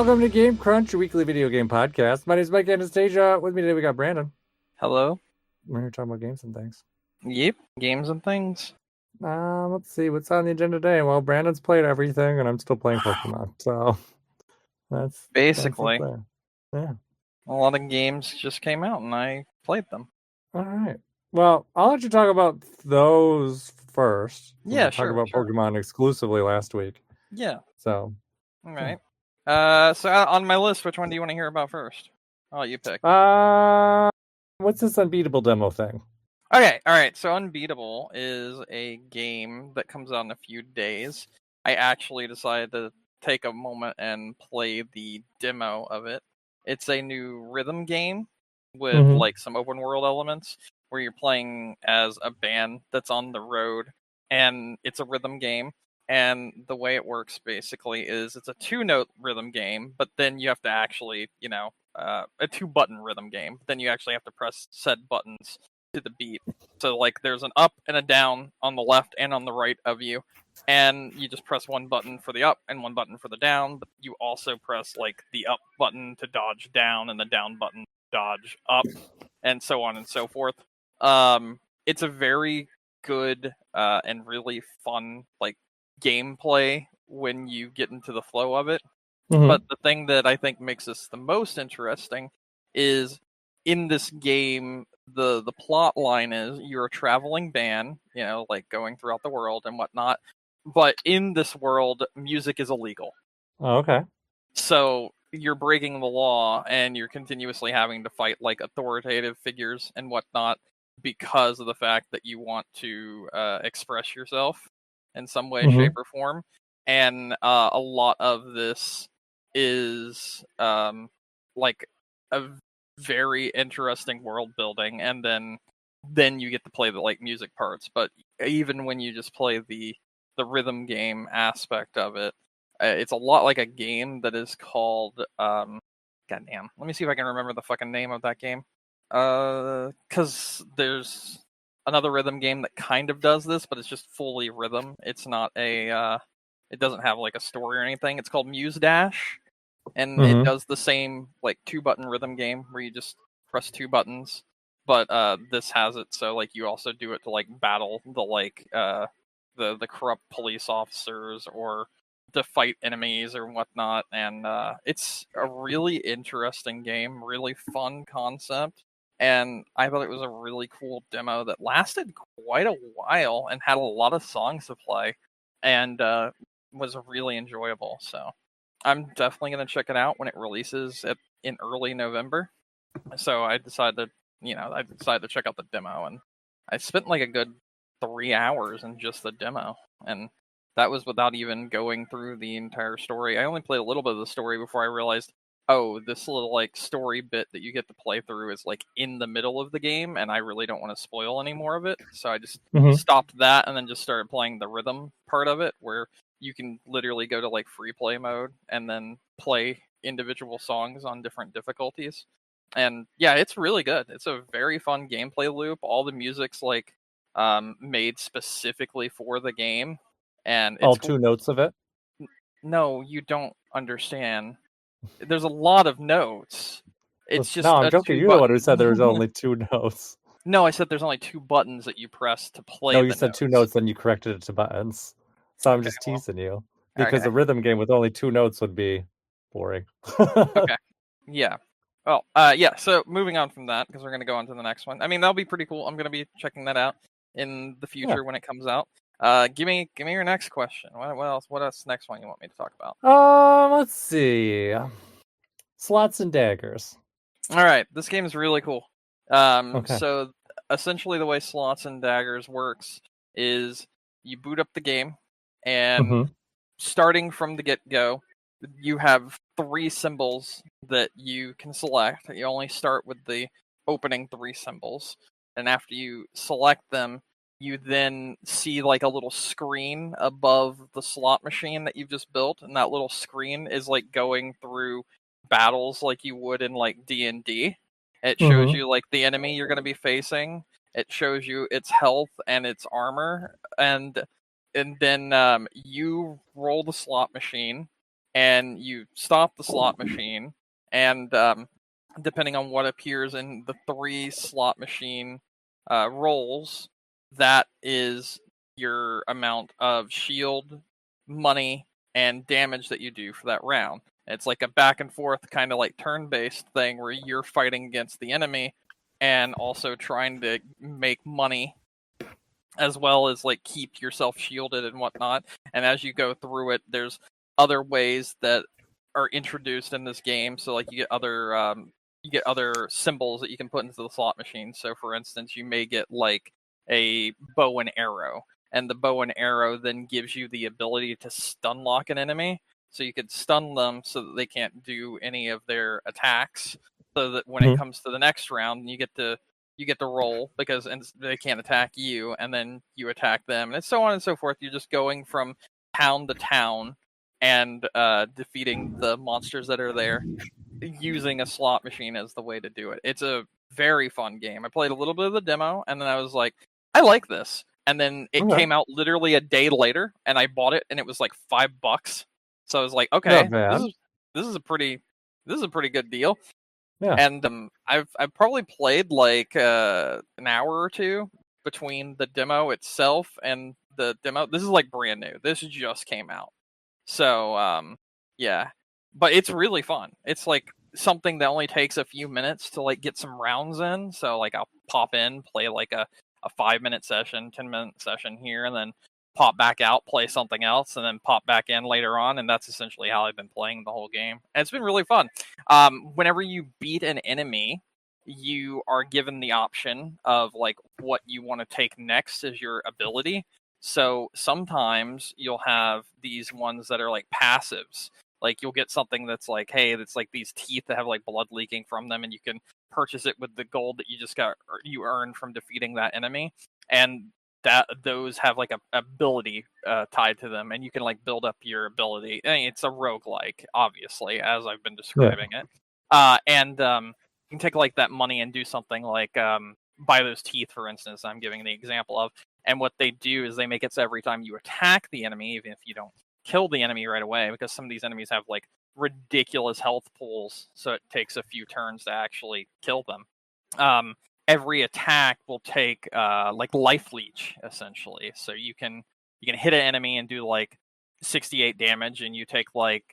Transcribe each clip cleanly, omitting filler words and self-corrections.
Welcome to Game Crunch, your weekly video game podcast. My name is Mike Anastasia. With me today we got Brandon. Hello. We're here talking about games and things. Yep, games and things. Let's see what's on the agenda today. Well, Brandon's played everything, and I'm still playing Pokemon. So that's Basically, that's yeah. a lot of games just came out, and I played them. All right. Well, I'll let you talk about those first. Yeah, We'll talk sure. about Pokemon exclusively last week. Yeah. So. All right. So on my list, which one do you want to hear about first? I'll let you pick. What's this Unbeatable demo thing? Okay. All right. So Unbeatable is a game that comes out in a few days. I actually decided to take a moment and play the demo of it. It's a new rhythm game with like some open world elements where you're playing as a band that's on the road, and it's a rhythm game. And the way it works basically is it's a 2-note rhythm game, but then you have to actually, a 2-button rhythm game. Then you actually have to press said buttons to the beat. So like there's an up and a down on the left and on the right of you, and you just press one button for the up and one button for the down, but you also press like the up button to dodge down and the down button to dodge up, and so on and so forth. It's a very good and really fun like gameplay when you get into the flow of it. But the thing that I think makes this the most interesting is in this game, the plot line is you're a traveling band, like going throughout the world and whatnot. But in this world, music is illegal. Oh, okay. So you're breaking the law and you're continuously having to fight like authoritative figures and whatnot because of the fact that you want to express yourself in some way, shape, or form. And a lot of this is like a very interesting world building, and then you get to play the like music parts. But even when you just play the rhythm game aspect of it, it's a lot like a game that is called goddamn. Let me see if I can remember the fucking name of that game. Because there's another rhythm game that kind of does this, but it's just fully rhythm. It's not a it doesn't have like a story or anything. It's called Muse Dash, and it does the same like 2-button rhythm game where you just press 2 buttons. But this has it so like you also do it to like battle the like the corrupt police officers or to fight enemies or whatnot. And it's a really interesting game, really fun concept. And I thought it was a really cool demo that lasted quite a while and had a lot of songs to play, and was really enjoyable. So I'm definitely going to check it out when it releases in early November. So I decided to check out the demo, and I spent like a good 3 hours in just the demo, and that was without even going through the entire story. I only played a little bit of the story before I realized, oh, this little like story bit that you get to play through is like in the middle of the game, and I really don't want to spoil any more of it. So I just stopped that and then just started playing the rhythm part of it, where you can literally go to like free play mode and then play individual songs on different difficulties. And yeah, it's really good. It's a very fun gameplay loop. All the music's like made specifically for the game, and it's all 2 notes of it. No, you don't understand. There's a lot of notes. It's just no, I'm a joking. You're the one who said there was only 2 notes. No, I said there's only 2 buttons that you press to play. No, you said 2 notes, then you corrected it to buttons. So I'm just teasing you because a rhythm game with only 2 notes would be boring. Okay. Yeah. Well, yeah. So moving on from that, because we're going to go on to the next one. I mean, that'll be pretty cool. I'm going to be checking that out in the future when it comes out. Give me your next question. What else? What else? Next one you want me to talk about? Let's see. Slots and Daggers. All right, this game is really cool. So essentially, the way Slots and Daggers works is you boot up the game, and starting from the get-go, you have 3 symbols that you can select. You only start with the opening 3 symbols, and after you select them, you then see like a little screen above the slot machine that you've just built, and that little screen is like going through battles like you would in like D&D. It shows you like the enemy you're going to be facing. It shows you its health and its armor, and then you roll the slot machine, and you stop the slot machine, and depending on what appears in the 3 slot machine rolls, that is your amount of shield, money, and damage that you do for that round. It's like a back and forth kind of like turn-based thing where you're fighting against the enemy and also trying to make money, as well as like keep yourself shielded and whatnot. And as you go through it, there's other ways that are introduced in this game. So like you get other symbols that you can put into the slot machine. So for instance, you may get like a bow and arrow, and the bow and arrow then gives you the ability to stun lock an enemy. So you could stun them so that they can't do any of their attacks. So that when it comes to the next round, you get to roll because they can't attack you, and then you attack them, and so on and so forth. You're just going from town to town and defeating the monsters that are there using a slot machine as the way to do it. It's a very fun game. I played a little bit of the demo, and then I was like, I like this. And then it came out literally a day later, and I bought it, and it was like $5. So I was like, okay, this is a pretty good deal. Yeah. And I've probably played like an hour or two between the demo itself and the demo. This is like brand new. This just came out. So yeah. But it's really fun. It's like something that only takes a few minutes to like get some rounds in. So like I'll pop in, play like a 5-minute session, 10-minute session here, and then pop back out, play something else, and then pop back in later on. And that's essentially how I've been playing the whole game. And it's been really fun. Whenever you beat an enemy, you are given the option of like what you want to take next as your ability. So sometimes you'll have these ones that are like passives. Like you'll get something that's like, hey, that's like these teeth that have like blood leaking from them, and you can purchase it with the gold that you earned from defeating that enemy. And that those have like a ability tied to them, and you can like build up your ability. I mean, it's a roguelike, obviously, as I've been describing it. And you can take like that money and do something like buy those teeth, for instance. I'm giving the example of, and what they do is they make it so every time you attack the enemy, even if you don't kill the enemy right away, because some of these enemies have like ridiculous health pools, so it takes a few turns to actually kill them. Every attack will take like life leech, essentially. So you can hit an enemy and do like 68 damage, and you take like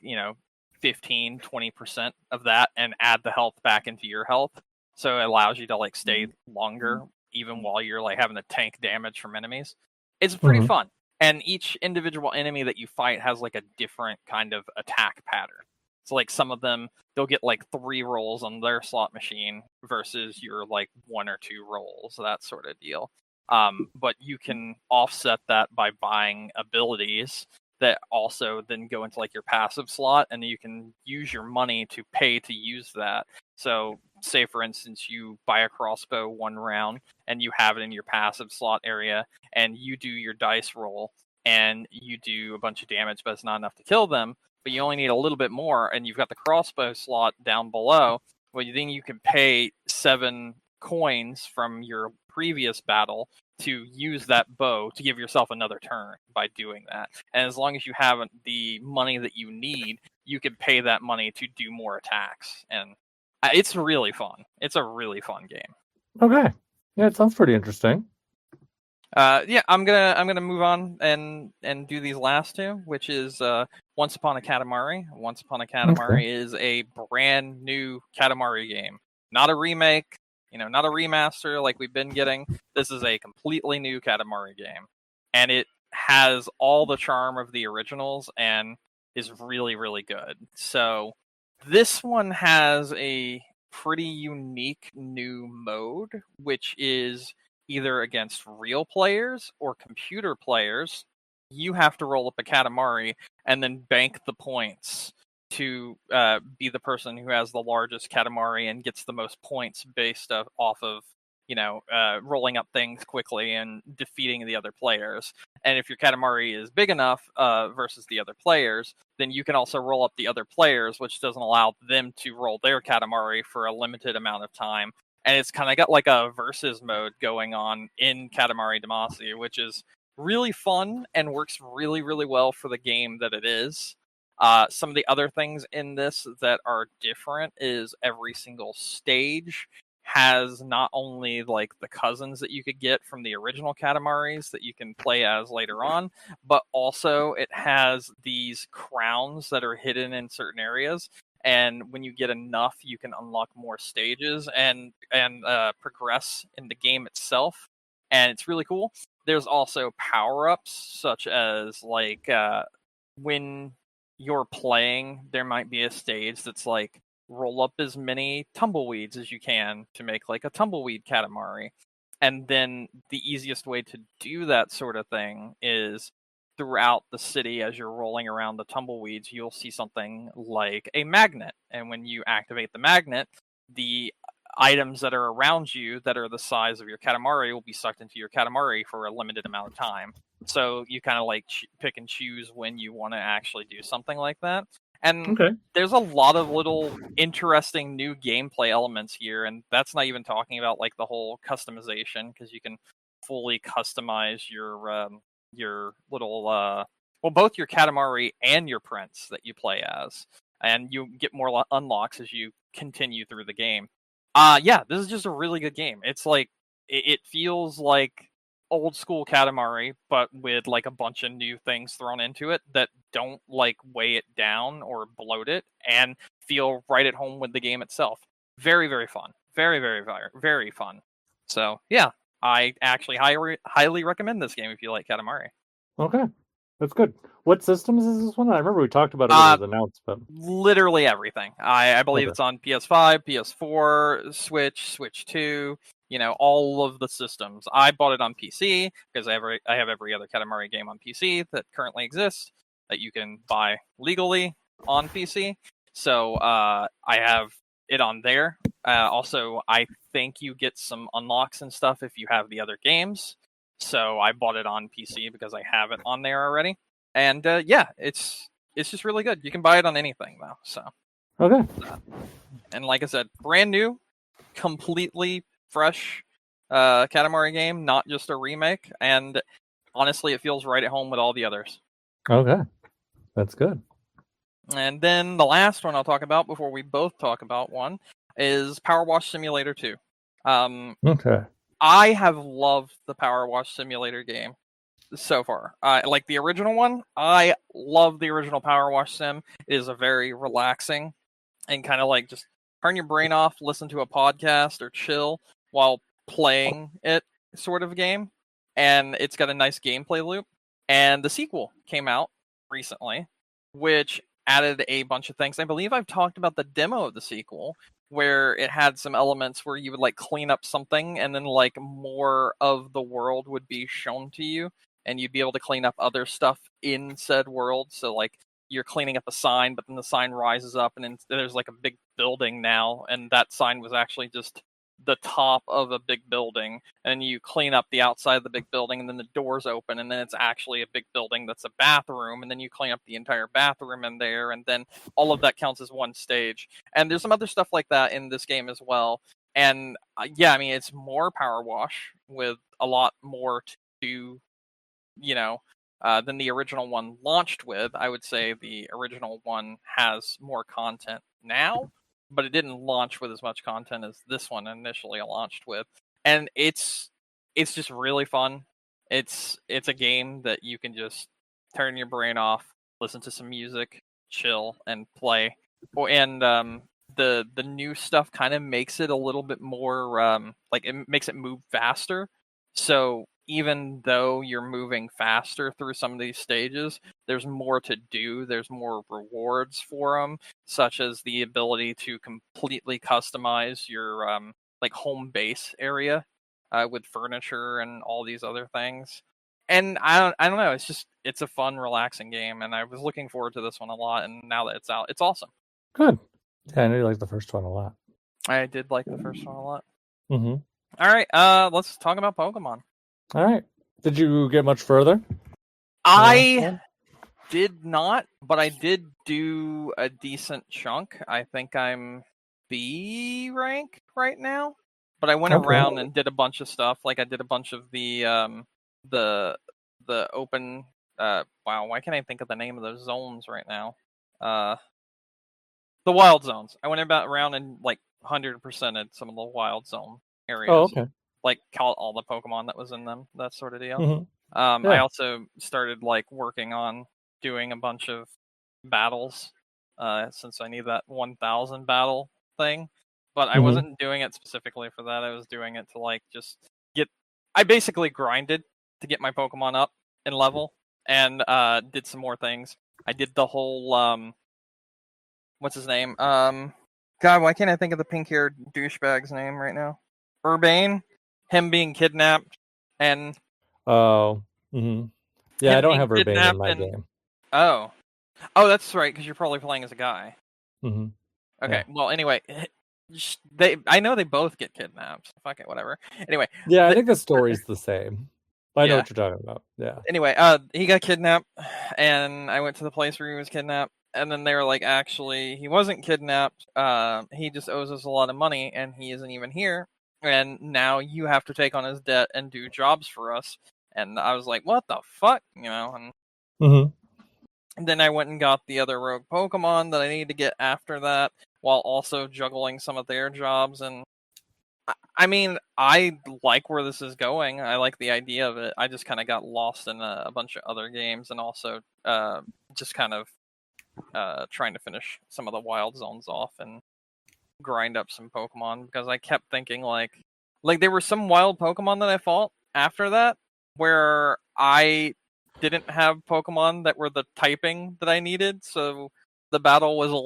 15-20% of that and add the health back into your health. So it allows you to like stay longer even while you're like having to tank damage from enemies. It's pretty fun. And each individual enemy that you fight has like a different kind of attack pattern. So like some of them, they'll get like 3 rolls on their slot machine versus your like 1 or 2 rolls, that sort of deal. But you can offset that by buying abilities that also then go into like your passive slot, and you can use your money to pay to use that. So say for instance you buy a crossbow 1 round and you have it in your passive slot area, and you do your dice roll and you do a bunch of damage, but it's not enough to kill them, but you only need a little bit more, and you've got the crossbow slot down below. Well, then you can pay 7 coins from your previous battle to use that bow to give yourself another turn by doing that. And as long as you have the money that you need, you can pay that money to do more attacks. And it's really fun. It's a really fun game. Okay. Yeah, it sounds pretty interesting. Yeah, I'm gonna move on and do these last 2, which is Once Upon a Katamari. Once Upon a Katamari is a brand new Katamari game, not a remake, not a remaster like we've been getting. This is a completely new Katamari game, and it has all the charm of the originals and is really, really good. So this one has a pretty unique new mode, which is either against real players or computer players. You have to roll up a Katamari and then bank the points to be the person who has the largest Katamari and gets the most points based off of rolling up things quickly and defeating the other players. And if your Katamari is big enough versus the other players, then you can also roll up the other players, which doesn't allow them to roll their Katamari for a limited amount of time. And it's kind of got like a versus mode going on in Katamari Damacy, which is really fun and works really, really well for the game that it is. Some of the other things in this that are different is every single stage has not only like the cousins that you could get from the original Katamaris that you can play as later on, but also it has these crowns that are hidden in certain areas. And when you get enough, you can unlock more stages and progress in the game itself. And it's really cool. There's also power-ups such as like when you're playing, there might be a stage that's like roll up as many tumbleweeds as you can to make like a tumbleweed Katamari. And then the easiest way to do that sort of thing is throughout the city as you're rolling around the tumbleweeds, you'll see something like a magnet. And when you activate the magnet, the items that are around you that are the size of your Katamari will be sucked into your Katamari for a limited amount of time. So you kind of like pick and choose when you want to actually do something like that. And Okay. there's a lot of little interesting new gameplay elements here, and that's not even talking about like the whole customization, because you can fully customize your little well, both your Katamari and your prince that you play as, and you get more unlocks as you continue through the game. Yeah, this is just a really good game. It's like it feels like old school Katamari, but with like a bunch of new things thrown into it that don't like weigh it down or bloat it, and feel right at home with the game itself. Very, very fun. Very, very, very, very fun. So yeah, I actually highly recommend this game if you like Katamari. Okay. That's good. What systems is this one? I remember we talked about it when it was announced, but Literally everything. I believe Okay. it's on PS5, PS4, Switch, Switch 2, all of the systems. I bought it on PC because I have every other Katamari game on PC that currently exists that you can buy legally on PC. So I have it on there. Also, I think you get some unlocks and stuff if you have the other games. So I bought it on PC because I have it on there already. And yeah, it's just really good. You can buy it on anything though. So Okay. and like I said, brand new, completely fresh Katamari game, not just a remake. And honestly, it feels right at home with all the others. Okay. That's good. And then the last one I'll talk about before we both talk about one is Powerwash Simulator 2. Okay. I have loved the Powerwash Simulator game so far. Like the original one, I love the original Powerwash Sim. It is a very relaxing and kind of like just turn your brain off, listen to a podcast or chill while playing it sort of game. And it's got a nice gameplay loop. And the sequel came out recently, which added a bunch of things. I believe I've talked about the demo of the sequel, where it had some elements where you would like clean up something and then like more of the world would be shown to you, and you'd be able to clean up other stuff in said world. So like you're cleaning up a sign, but then the sign rises up and then there's like a big building now, and that sign was actually just the top of a big building, and you clean up the outside of the big building, and then the doors open, and then it's actually a big building that's a bathroom, and then you clean up the entire bathroom in there, and then all of that counts as one stage. And there's some other stuff like that in this game as well. And yeah, I mean, it's more Power Wash with a lot more to than the original one launched with. I would say the original one has more content now, but it didn't launch with as much content as this one initially launched with. And it's just really fun. It's a game that you can just turn your brain off, listen to some music, chill, and play. And the new stuff kind of makes it a little bit more like it makes it move faster. So even though you're moving faster through some of these stages, there's more to do. There's more rewards for them, such as the ability to completely customize your like home base area with furniture and all these other things. And I don't know. It's a fun, relaxing game, and I was looking forward to this one a lot. And now that it's out, it's awesome. Good. Yeah, I know you like the first one a lot. I did like the first one a lot. Mm-hmm. All right, let's talk about Pokemon. All right. Did you get much further? I did not, but I did do a decent chunk. I think I'm B rank right now. But I went around and did a bunch of stuff. Like I did a bunch of the open wow, why can't I think of the name of those zones right now? the wild zones. I went about around and like 100%ed some of the wild zone areas. Oh, okay. Like caught all the Pokemon that was in them, that sort of deal. Mm-hmm. I Yeah. also started like working on doing a bunch of battles, since I need that 1,000 battle thing. But I Mm-hmm. wasn't doing it specifically for that. I was doing it to like just get. I basically grinded to get my Pokemon up in level, and did some more things. I did the whole what's his name? God, why can't I think of the pink-haired douchebag's name right now? Urbane, him being kidnapped, and Oh. Mm-hmm. Yeah, I him don't being have Urbane in kidnapped, my and game. oh, that's right, because you're probably playing as a guy. Mm-hmm. Okay, Yeah. well, anyway, I know they both get kidnapped. Fuck it, whatever. Anyway, Yeah, I think the story's the same. I know yeah. what you're talking about. Yeah. Anyway, he got kidnapped, and I went to the place where he was kidnapped, and then they were like, actually, he wasn't kidnapped. He just owes us a lot of money, and he isn't even here. And now you have to take on his debt and do jobs for us. And I was like, what the fuck, And Mm-hmm. then I went and got the other rogue Pokemon that I needed to get after that, while also juggling some of their jobs. And I mean, I like where this is going. I like the idea of it. I just kind of got lost in a bunch of other games, and also just kind of trying to finish some of the wild zones off and grind up some Pokemon, because I kept thinking like there were some wild Pokemon that I fought after that where I didn't have Pokemon that were the typing that I needed, so the battle was a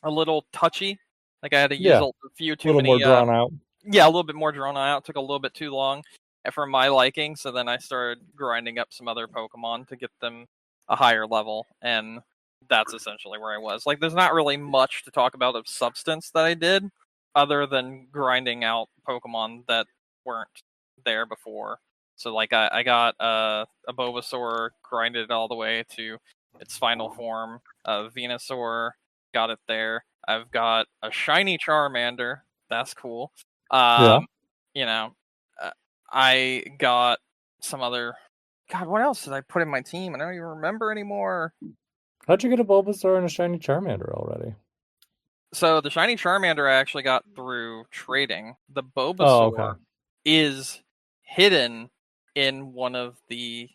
little touchy. Like I had to use Yeah. a few A too little more many. drawn out. Yeah, a little bit more drawn out. Took a little bit too long for my liking. So then I started grinding up some other Pokemon to get them a higher level, and that's essentially where I was. Like, there's not really much to talk about of substance that I did, other than grinding out Pokemon that weren't there before. So like I got a Bulbasaur, grinded it all the way to its final form. Venusaur, got it there. I've got a shiny Charmander. That's cool. Yeah. You know, I got some other. God, what else did I put in my team? I don't even remember anymore. How'd you get a Bulbasaur and a shiny Charmander already? So the shiny Charmander I actually got through trading. The Oh, Bulbasaur okay. is hidden in one of the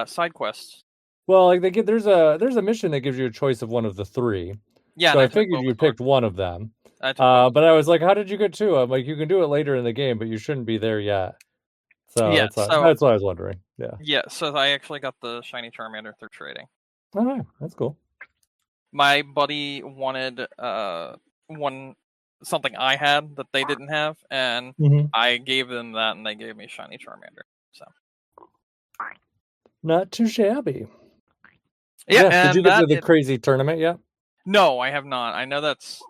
side quests. Well, like there's a mission that gives you a choice of one of the three. Yeah, So and I I took figured you Bulbasaur. picked one of them. I took Bulbasaur. But I was like, how did you get two? I'm like, you can do it later in the game, but you shouldn't be there yet. So Yeah, that's what I was wondering. Yeah. Yeah, so I actually got the shiny Charmander through trading. Oh, that's cool. My buddy wanted something I had that they didn't have, and I gave them that, and they gave me shiny Charmander. So not too shabby. yeah, Did you and get to the crazy tournament yet? No, I have not. I know that's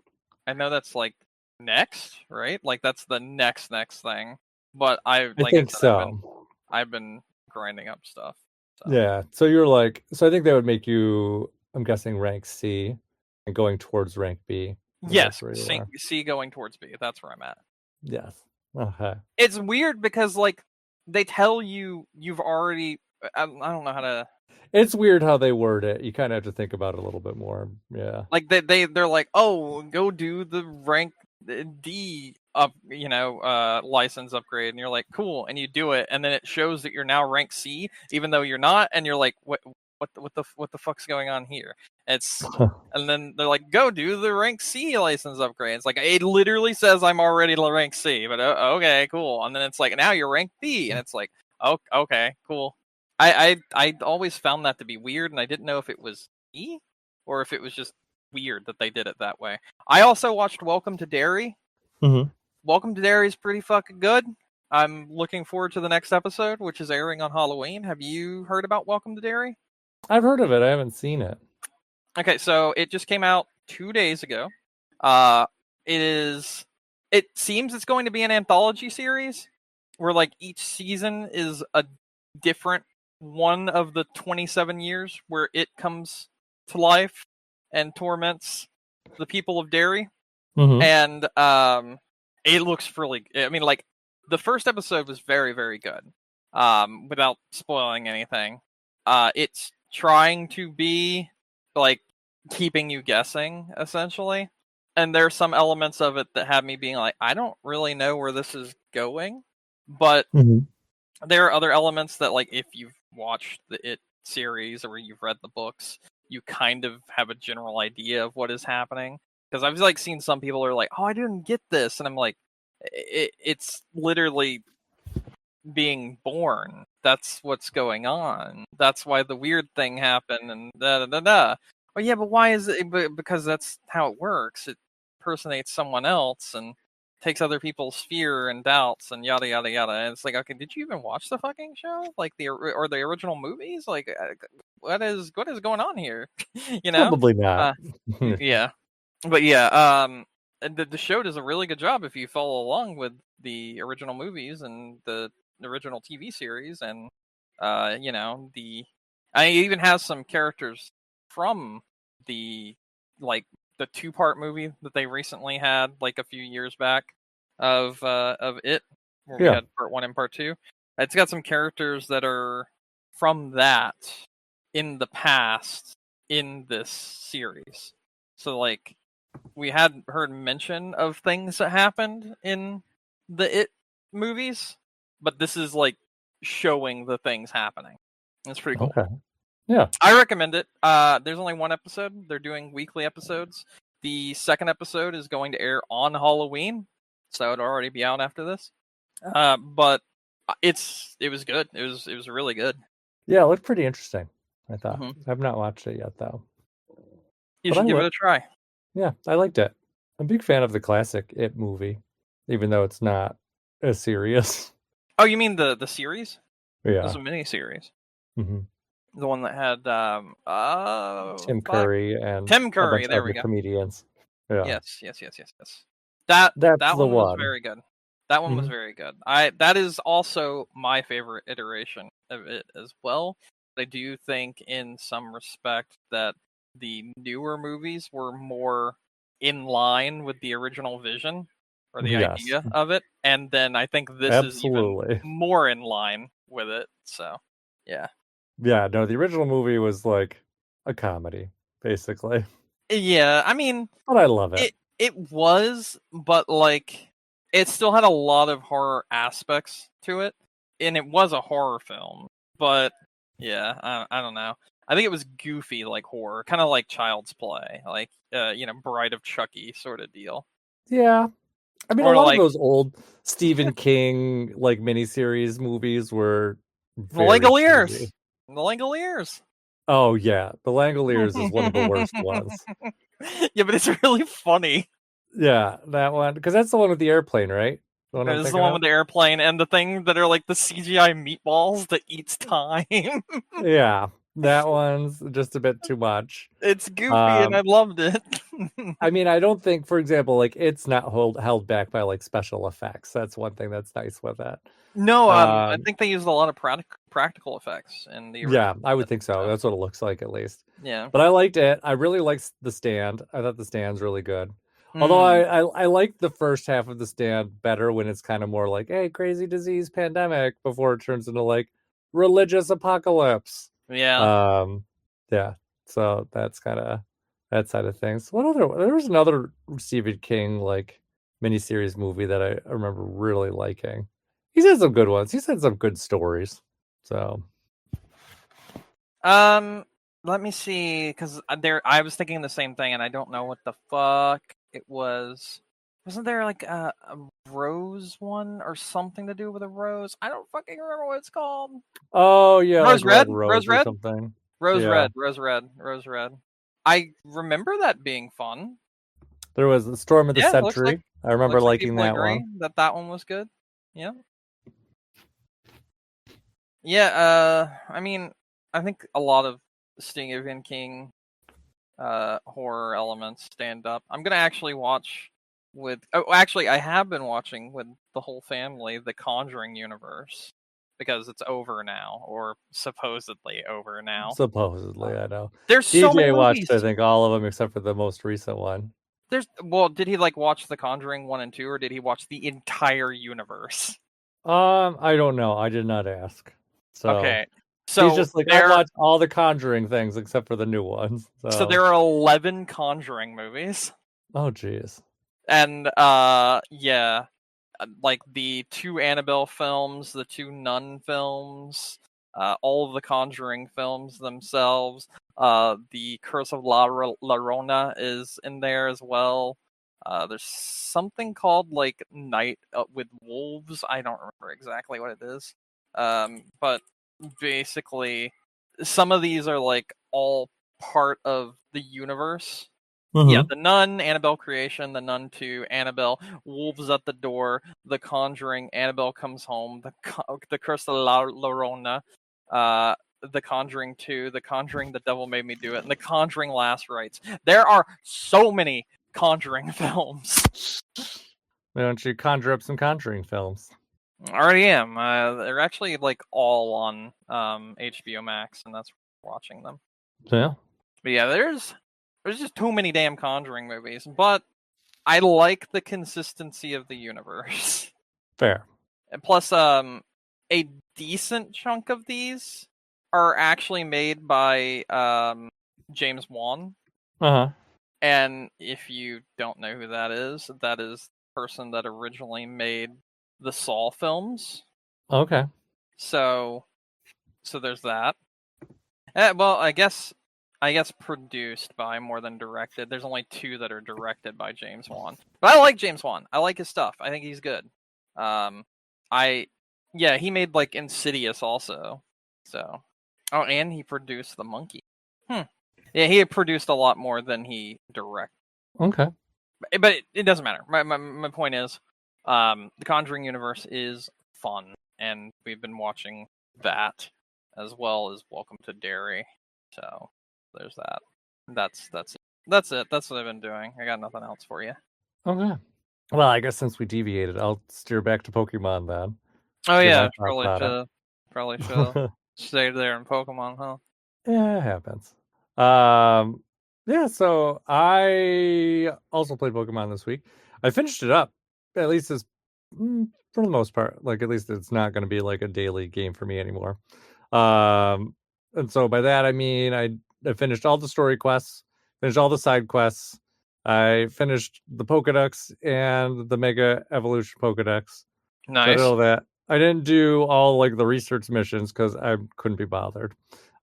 like next, right? Like that's the next thing. But I think so. I've been grinding up stuff. So. Yeah. So you're like, so I think that would make you, I'm guessing, rank C and going towards rank B. Yes, C going towards B. That's where I'm at. Yes. Okay. It's weird because like they tell you you've already. I don't know how to. It's weird how they word it. You kind of have to think about it a little bit more. Yeah. Like they're like, oh, go do the rank D up, license upgrade, and you're like, cool, and you do it, and then it shows that you're now rank C, even though you're not, and you're like, what the fuck's going on here? And then they're like, go do the rank C license upgrade. It's like it literally says I'm already rank C, but okay, cool. And then it's like now you're rank B, and it's like, oh, okay, cool. I always found that to be weird, and I didn't know if it was E or if it was just weird that they did it that way. I also watched Welcome to Derry. Mm-hmm. Welcome to Derry is pretty fucking good. I'm looking forward to the next episode, which is airing on Halloween. Have you heard about Welcome to Derry? I've heard of it. I haven't seen it. Okay, so it just came out 2 days ago. It seems it's going to be an anthology series where like each season is a different one of the 27 years where it comes to life and torments the people of Derry. Mm-hmm. And it looks really, I mean, like the first episode was very, very good. Without spoiling anything, it's trying to be like keeping you guessing, essentially. And there's some elements of it that have me being like, I don't really know where this is going. But there are other elements that, like, if you've watched the It series or you've read the books, you kind of have a general idea of what is happening. Because I've like seen some people are like, "Oh, I didn't get this," and I'm like, "It's literally being born. That's what's going on. That's why the weird thing happened." And da da da da. Oh yeah, but why is it? Because that's how it works. It impersonates someone else and takes other people's fear and doubts and yada yada yada. And it's like, okay, did you even watch the fucking show? Like the original movies? Like, what is going on here? You know? Probably not. Yeah, but yeah, the show does a really good job if you follow along with the original movies and the original TV series, and you know, I even has some characters from the like the two-part movie that they recently had like a few years back of it, where we Yeah. had part 1 and part 2. It's got some characters that are from that in the past in this series. So like we had heard mention of things that happened in the It movies, but this is like showing the things happening. It's pretty cool. Okay. Yeah. I recommend it. There's only one episode. They're doing weekly episodes. The second episode is going to air on Halloween, so it'll already be out after this. But it was good. It was really good. Yeah, it looked pretty interesting, I thought. Mm-hmm. I've not watched it yet, though. You should give it a try. Yeah, I liked it. I'm a big fan of the classic It movie, even though it's not as serious. Oh, you mean the series? Yeah. It was a mini-series. Mm-hmm. The one that had Tim Curry and Tim a Curry. bunch There of we the go. comedians. Yeah. Yes. That That's the one was one. very good. That one was very good. That is also my favorite iteration of it as well. I do think in some respect that the newer movies were more in line with the original vision or the idea of it, and then I think this is even more in line with it. So, yeah. Yeah, no, the original movie was like a comedy, basically. Yeah, I mean, but I love it. It was, but like it still had a lot of horror aspects to it, and it was a horror film. But yeah, I don't know. I think it was goofy, like horror, kind of like Child's Play, like you know, Bride of Chucky sort of deal. Yeah, I mean, or a lot like, of those old Stephen King like miniseries movies were The Langoliers. The Langoliers. Oh yeah, The Langoliers is one of the worst ones. Yeah, but it's really funny. Yeah, that one, because that's the one with the airplane, right? It's the one with the airplane and the thing that are like the CGI meatballs that eats time. Yeah, that one's just a bit too much. It's goofy and I loved it. I mean, I don't think, for example, like it's not held back by like special effects. That's one thing that's nice with it. No, I think they used a lot of practical effects in the original. Yeah, I would think so. That's what it looks like, at least. Yeah, but I liked it. I really liked The Stand. I thought The Stand's really good. Although I like the first half of The Stand better when it's kind of more like, hey, crazy disease pandemic, before it turns into like religious apocalypse. Yeah. Yeah. So that's kind of that side of things. There was another Stephen King like miniseries movie that I remember really liking. He's had some good ones. He's had some good stories. So let me see, because I was thinking the same thing, and I don't know what the fuck it was. Wasn't there like a rose one or something to do with a rose? I don't fucking remember what it's called. Oh yeah, Rose like Red, Rose Red, something. Rose Red, Rose Red, Rose Red. I remember that being fun. There was The Storm of the Century. I remember liking that one. That one was good. Yeah. Yeah, I mean, I think a lot of Stephen King horror elements stand up. I'm gonna actually watch I have been watching with the whole family the Conjuring universe, because it's over now, or supposedly over now. Supposedly, I know. There's so many DJ watched, movies. I think, all of them except for the most recent one. Did he like watch The Conjuring 1 and 2, or did he watch the entire universe? I don't know. I did not ask. So Okay. He's So just like, I've there watched all the Conjuring things except for the new ones. so So, there are 11 Conjuring movies. oh jeez. And yeah, like the two Annabelle films, the two Nun films, all of the Conjuring films themselves. The Curse of La Llorona is in there as well. There's something called like Night with Wolves. I don't remember exactly what it is. But basically, some of these are like all part of the universe. Yeah, Mm-hmm. The Nun, Annabelle Creation, The Nun 2, Annabelle, Wolves at the Door, The Conjuring, Annabelle Comes Home, The Curse of La Llorona, The Conjuring 2, The Conjuring The Devil Made Me Do It, and The Conjuring Last Rites. There are so many Conjuring films. Why don't you conjure up some Conjuring films? I already am. They're actually like all on HBO Max, and that's watching them. Yeah, But yeah, there's just too many damn Conjuring movies. But I like the consistency of the universe. fair. And plus, a decent chunk of these are actually made by James Wan. Uh-huh. And if you don't know who that is the person that originally made the Saw films. Okay. So, so there's that. Well, I guess produced by more than directed. There's only two that are directed by James Wan. But I like James Wan. I like his stuff. I think he's good. Um, I yeah, he made like Insidious also. So, oh, and he produced The Monkey. Hmm. Yeah, he had produced a lot more than he directed. Okay. But it doesn't matter. My point is, the Conjuring universe is fun, and we've been watching that as well as Welcome to Derry. So there's that. That's it. That's it. That's what I've been doing. I got nothing else for you. Okay. Well, I guess since we deviated, I'll steer back to Pokemon then. Oh Get yeah, my thoughts probably should on stay there in Pokemon, huh? Yeah, it happens. Um, yeah, so I also played Pokemon this week. I finished it up, at least as for the most part. Like at least it's not going to be like a daily game for me anymore. Um, and so by that I mean I finished all the story quests, finished all the side quests. I finished the Pokedex and the Mega Evolution Pokedex. So I did Nice. all that. I didn't do all like the research missions because I couldn't be bothered.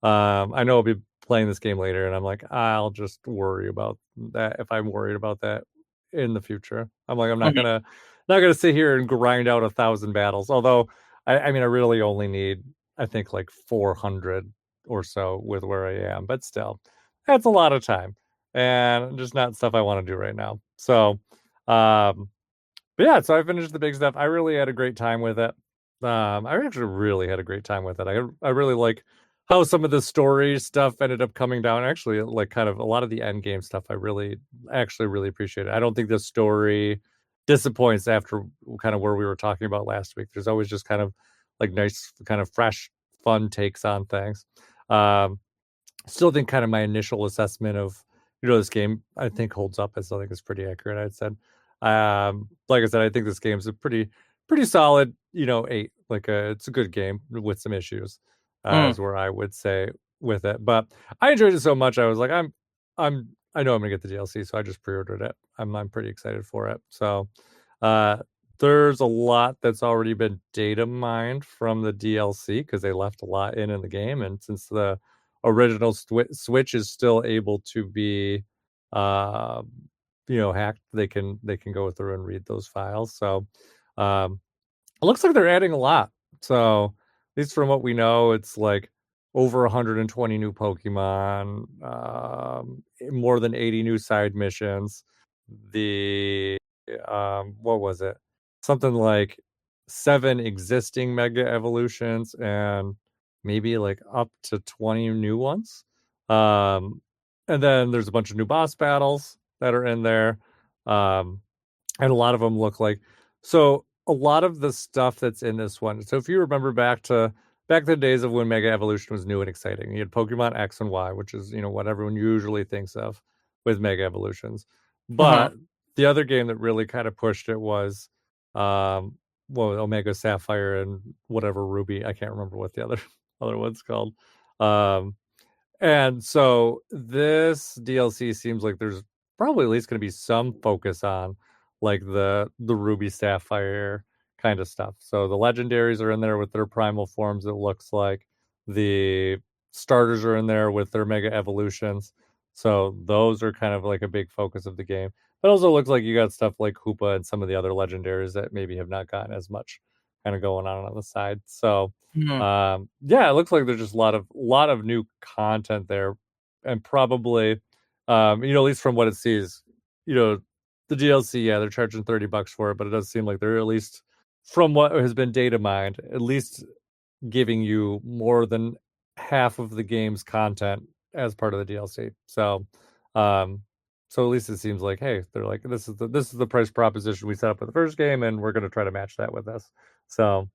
I know I'll be playing this game later, and I'm like, I'll just worry about that if I'm worried about that in the future. I'm like, I'm not Mhm. gonna sit here and grind out 1,000 battles. Although, I mean, I really only need, I think, like 400 or so with where I am, but still, that's a lot of time, and just not stuff I want to do right now. So, um, but yeah, so I finished the big stuff. I really had a great time with it. I actually really had a great time with it. I really like how some of the story stuff ended up coming down. Actually, like kind of a lot of the end game stuff. I really actually really appreciate it. I don't think the story disappoints after kind of where we were talking about last week. There's always just kind of like nice, kind of fresh, fun takes on things. Um, Still think kind of my initial assessment of this game I think holds up. I still think it's pretty accurate. I'd said, like I said, I think this game's a pretty solid 8. Like it's a good game with some issues, Mm. is where I would say with it. But I enjoyed it so much. I was like, I know I'm gonna get the DLC, so I just pre-ordered it. I'm pretty excited for it. So uh there's a lot that's already been data mined from the DLC because they left a lot in the game, and since the original Switch is still able to be, uh, hacked. They can go through and read those files. So, um, it looks like they're adding a lot. So, at least from what we know, it's like over 120 new Pokemon, more than 80 new side missions. The what was it? Something like 7 existing Mega Evolutions and maybe like up to 20 new ones. Um, and then there's a bunch of new boss battles that are in there. Um, and a lot of them look like so a lot of the stuff that's in this one. So if you remember back to the days of when Mega Evolution was new and exciting, you had Pokemon X and Y, which is what everyone usually thinks of with Mega Evolutions. Mhm. But the other game that really kind of pushed it was Omega Sapphire and whatever Ruby. I can't remember what the other other one's called. Um, and so this DLC seems like there's probably at least going to be some focus on like the Ruby Sapphire kind of stuff. So the legendaries are in there with their primal forms, it looks like. The starters are in there with their mega evolutions. So those are kind of like a big focus of the game. But also looks like you got stuff like Hoopa and some of the other legendaries that maybe have not gotten as much kind of going on the side. So Mhm. yeah, it looks like there's just a lot of new content there, and probably, at least from what it sees, you know, the DLC, yeah, they're charging $30 for it, but it does seem like they're at least, from what has been data mined, at least giving you more than half of the game's content as part of the DLC. Um, so at least it seems like, hey, they're like, this is the price proposition we set up for the first game, and we're going to try to match that with this. So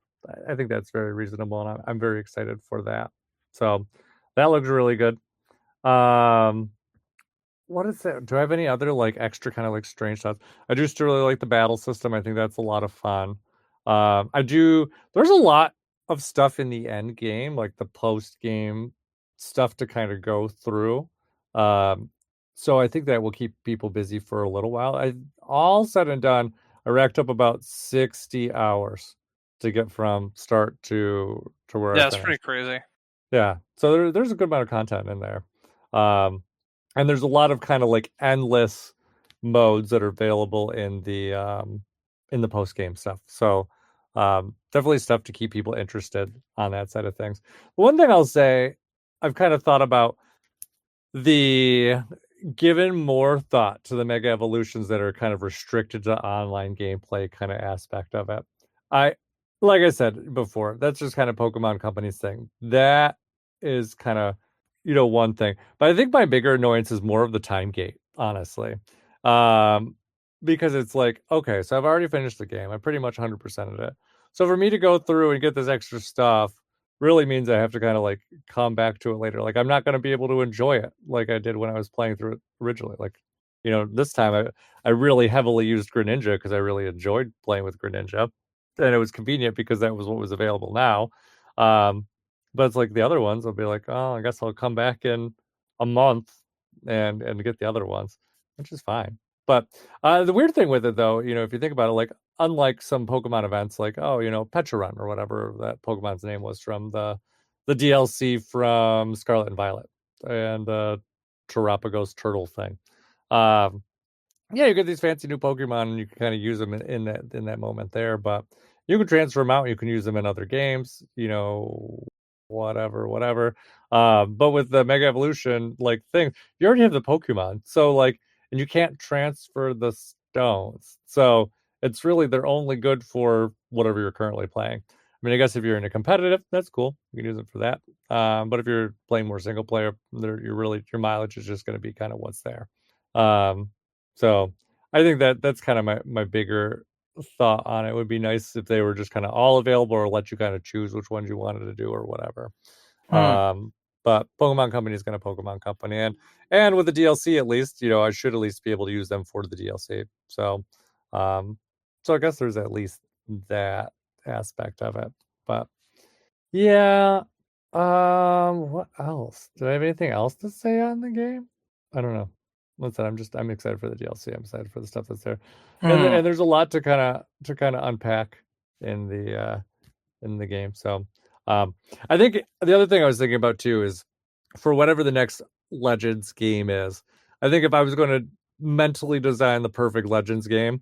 I think that's very reasonable, and I'm very excited for that. So that looks really good. Um, what is that? Do I have any other like extra kind of like strange thoughts? I do still really like the battle system. I think that's a lot of fun. I do. There's a lot of stuff in the end game, like the post game stuff to kind of go through. Um, so I think that will keep people busy for a little while. All said and done, I racked up about 60 hours to get from start to where I Yeah, it's pretty finished. crazy. Yeah, so there's a good amount of content in there. Um, and there's a lot of kind of like endless modes that are available in the post game stuff. So definitely stuff to keep people interested on that side of things. One thing I'll say, I've kind of thought about the given more thought to the mega evolutions that are kind of restricted to online gameplay kind of aspect of it. I like I said before, that's just kind of Pokemon Company's thing. That is kind of one thing. But I think my bigger annoyance is more of the time gate, honestly. Um because it's like, okay, so I've already finished the game. I pretty much 100%ed it. So for me to go through and get this extra stuff really means I have to kind of like come back to it later. Like I'm not going to be able to enjoy it like I did when I was playing through it originally. Like, this time I really heavily used Greninja because I really enjoyed playing with Greninja, and it was convenient because that was what was available now. Um, but it's like the other ones, I'll be like, oh, I guess I'll come back in a month and get the other ones, which is fine. But the weird thing with it, though, if you think about it, like unlike some Pokemon events, like Petra Run or whatever that Pokemon's name was from the DLC from Scarlet and Violet and Terapagos turtle thing. Um, yeah, you get these fancy new Pokemon and you can kind of use them in that moment there, but you can transfer them out, you can use them in other games, whatever. But with the Mega Evolution like thing, you already have the Pokemon. So like and you can't transfer the stones. So it's really they're only good for whatever you're currently playing. I mean, I guess if you're in a competitive, that's cool. You can use it for that. But if you're playing more single player, your mileage is just going to be kind of what's there. Um, so I think that's kind of my bigger thought on it. Would be nice if they were just kind of all available or let you kind of choose which ones you wanted to do or whatever. Hmm. But Pokemon Company is going to Pokemon Company, and with the DLC at least, I should at least be able to use them for the DLC. Um, so I guess there's at least that aspect of it. But yeah, what else? Do I have anything else to say on the game? I don't know. Listen, I'm excited for the DLC. I'm excited for the stuff that's there, and Hmm. and there's a lot to kind of unpack in the game. So, I think the other thing I was thinking about too is for whatever the next Legends game is. I think if I was going to mentally design the perfect Legends game,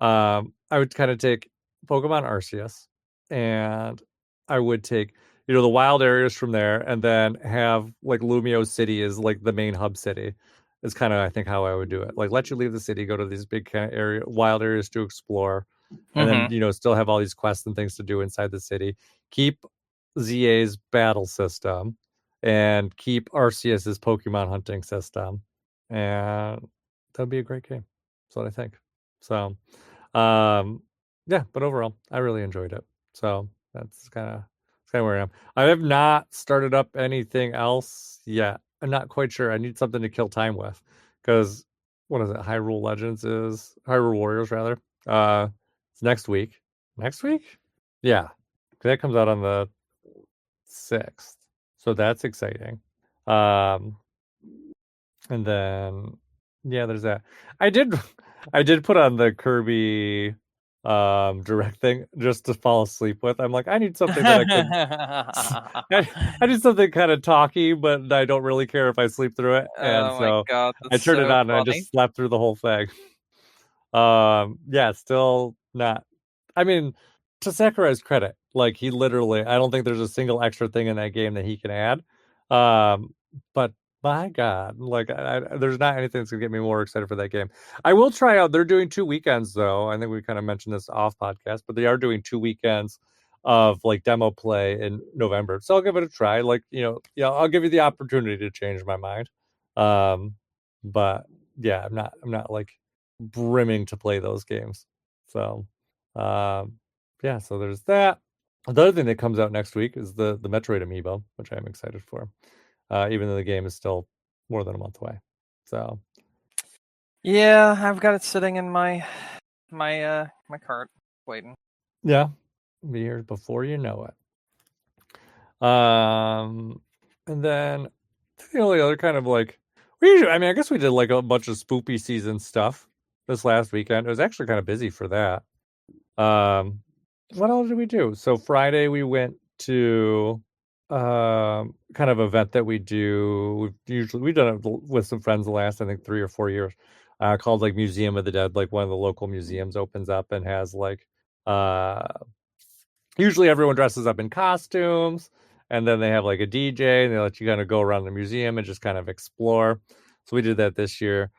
I would kind of take Pokemon Arceus, and I would take the wild areas from there, and then have like Lumio City is like the main hub city. Is kind of I think how I would do it. Like let you leave the city, go to these big kind of wild areas to explore, and then Hmm. still have all these quests and things to do inside the city. Keep ZA's battle system, and keep Arceus's Pokemon hunting system, and that'd be a great game. That's what I think. So. Um, yeah, but overall, I really enjoyed it. So that's kind of where I am. I have not started up anything else yet. I'm not quite sure. I need something to kill time with, because what is it? Hyrule Warriors rather. It's next week. Next week? Yeah, that comes out on the 6th. So that's exciting. Um, and then yeah, there's that. I did I did put on the Kirby direct thing just to fall asleep with. I'm like, I need something that I could I need something kind of talky, but I don't really care if I sleep through it. And Oh my so god, I that's turned it so on and I funny. just slept through the whole thing. Yeah, still not. I mean, to Sakurai's credit, like he literally, I don't think there's a single extra thing in that game that he can add. But my God, like there's not anything that's gonna get me more excited for that game. I will try out. They're doing 2 weekends though. I think we kind of mentioned this off podcast, but they are doing 2 weekends of like demo play in November. So I'll give it a try. Like yeah, I'll give you the opportunity to change my mind. Um, but yeah, I'm not like brimming to play those games. So, um, yeah, so there's that. The other thing that comes out next week is the Metroid amiibo, which I'm excited for. Even though the game is still more than a month away. So, Yeah, I've got it sitting in my cart waiting. yeah, be here before you know it. And then the only other kind of like we usually, I mean, I guess we did like a bunch of spoopy season stuff this last weekend. It was actually kind of busy for that. Um, what else did we do? So Friday we went to kind of event that we do. We've done it with some friends the last I think 3 or 4 years. Called like Museum of the Dead. Like one of the local museums opens up and has like uh usually everyone dresses up in costumes and then they have like a DJ and they let you kind of go around the museum and just kind of explore. So we did that this year.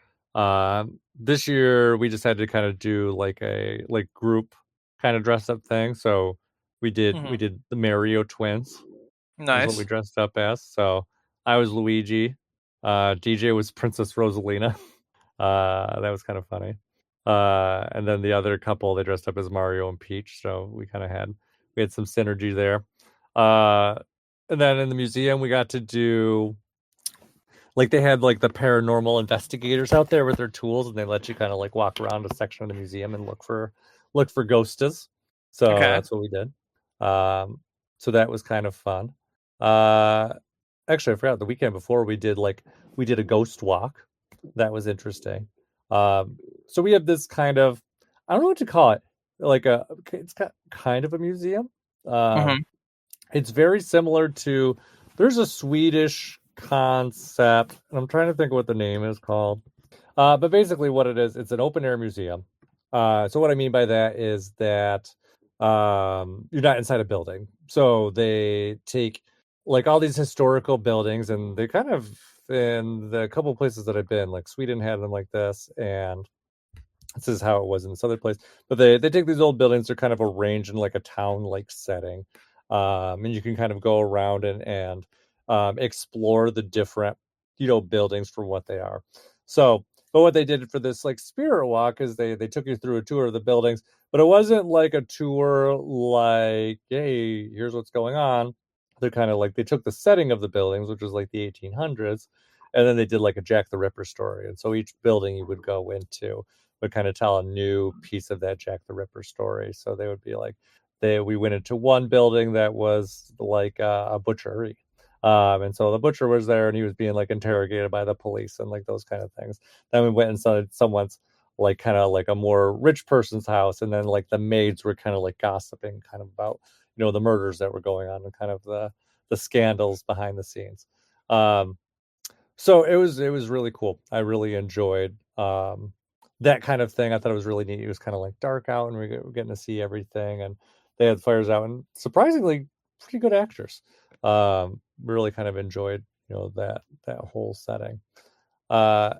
This year we just had to kind of do like a like group kind of dress up thing. So we Hmm. did the Mario twins is what we Nice. dressed up as. So I was Luigi. DJ was Princess Rosalina. That was kind of funny. And then the other couple they dressed up as Mario and Peach. So we had some synergy there. Uh, and then in the museum we got to do like they had like the paranormal investigators out there with their tools, and they let you kind of like walk around a section of the museum and look for ghostes. So Okay. that's what we did. Um, so that was kind of fun. Uh, Actually, I forgot the weekend before we did a ghost walk. That was interesting. So we have this kind of I don't know what to call it. Like it's kind of a museum. Hmm. It's very similar to there's a Swedish concept, and I'm trying to think of what the name is called. But basically, what it is, it's an open air museum. So what I mean by that is that you're not inside a building. So they take like all these historical buildings, and they kind of in the couple places that I've been, like Sweden had them like this, and this is how it was in this other place. But they take these old buildings, they're kind of arranged in like a town like setting. And you can kind of go around and explore the different, buildings for what they are. So, but what they did for this like spirit walk is they took you through a tour of the buildings, but it wasn't like a tour like, hey, here's what's going on. They're kind of like they took the setting of the buildings, which was like the 1800s, and then they did like a Jack the Ripper story. And so each building you would go into would kind of tell a new piece of that Jack the Ripper story. So they would be like, we went into one building that was like a butchery. And so the butcher was there and he was being like interrogated by the police and like those kind of things. Then we went inside someone's like kind of like a more rich person's house. And then like the maids were kind of like gossiping kind of about, the murders that were going on and kind of the scandals behind the scenes. Um, so it was really cool. I really enjoyed that kind of thing. I thought it was really neat. It was kind of like dark out, and we're getting to see everything. And they had fires out, and surprisingly, pretty good actors. Really kind of enjoyed that whole setting. Uh,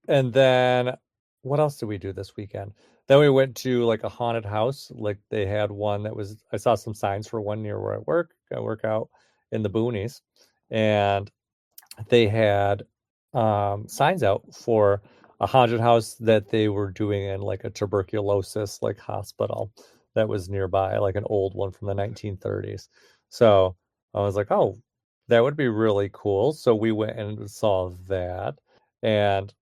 and then what else did we do this weekend? Then we went to like a haunted house. Like they had one that was I saw some signs for one near where I work. I work out in the boonies, and they had signs out for a haunted house that they were doing in like a tuberculosis like hospital that was nearby, like an old one from the 1930s. So I was like, oh, that would be really cool. So we went and saw that and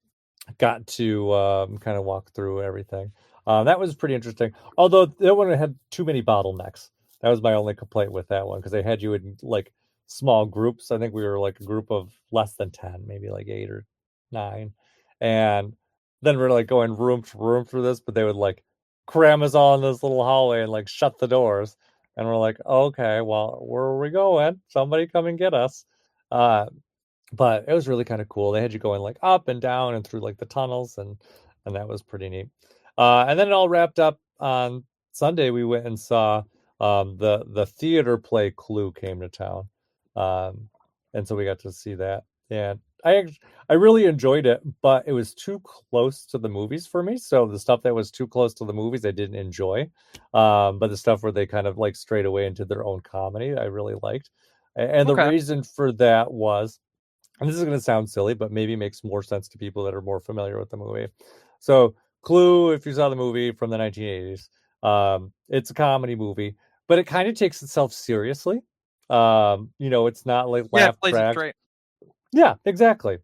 got to kind of walk through everything. That was pretty interesting. Although that one had too many bottlenecks. That was my only complaint with that one because they had you in like small groups. I think we were like a group of less than 10, maybe like 8 or 9. And then we're like going room to room for this, but they would like cram us all in this little hallway and like shut the doors. And we're like, okay, well, where are we going? Somebody come and get us. Uh, but it was really kind of cool. They had you going like up and down and through like the tunnels, and that was pretty neat. And then it all wrapped up on Sunday. We went and saw the theater play Clue came to town, um, and so we got to see that. And I really enjoyed it, but it was too close to the movies for me. So the stuff that was too close to the movies, I didn't enjoy. But the stuff where they kind of like strayed away into their own comedy, I really liked. And the Okay. reason for that was, and this is going to sound silly, but maybe makes more sense to people that are more familiar with the movie. So, Clue, if you saw the movie from the 1980s, it's a comedy movie, but it kind of takes itself seriously. It's not like Yeah, it laugh plays it tracks. straight. Yeah, exactly.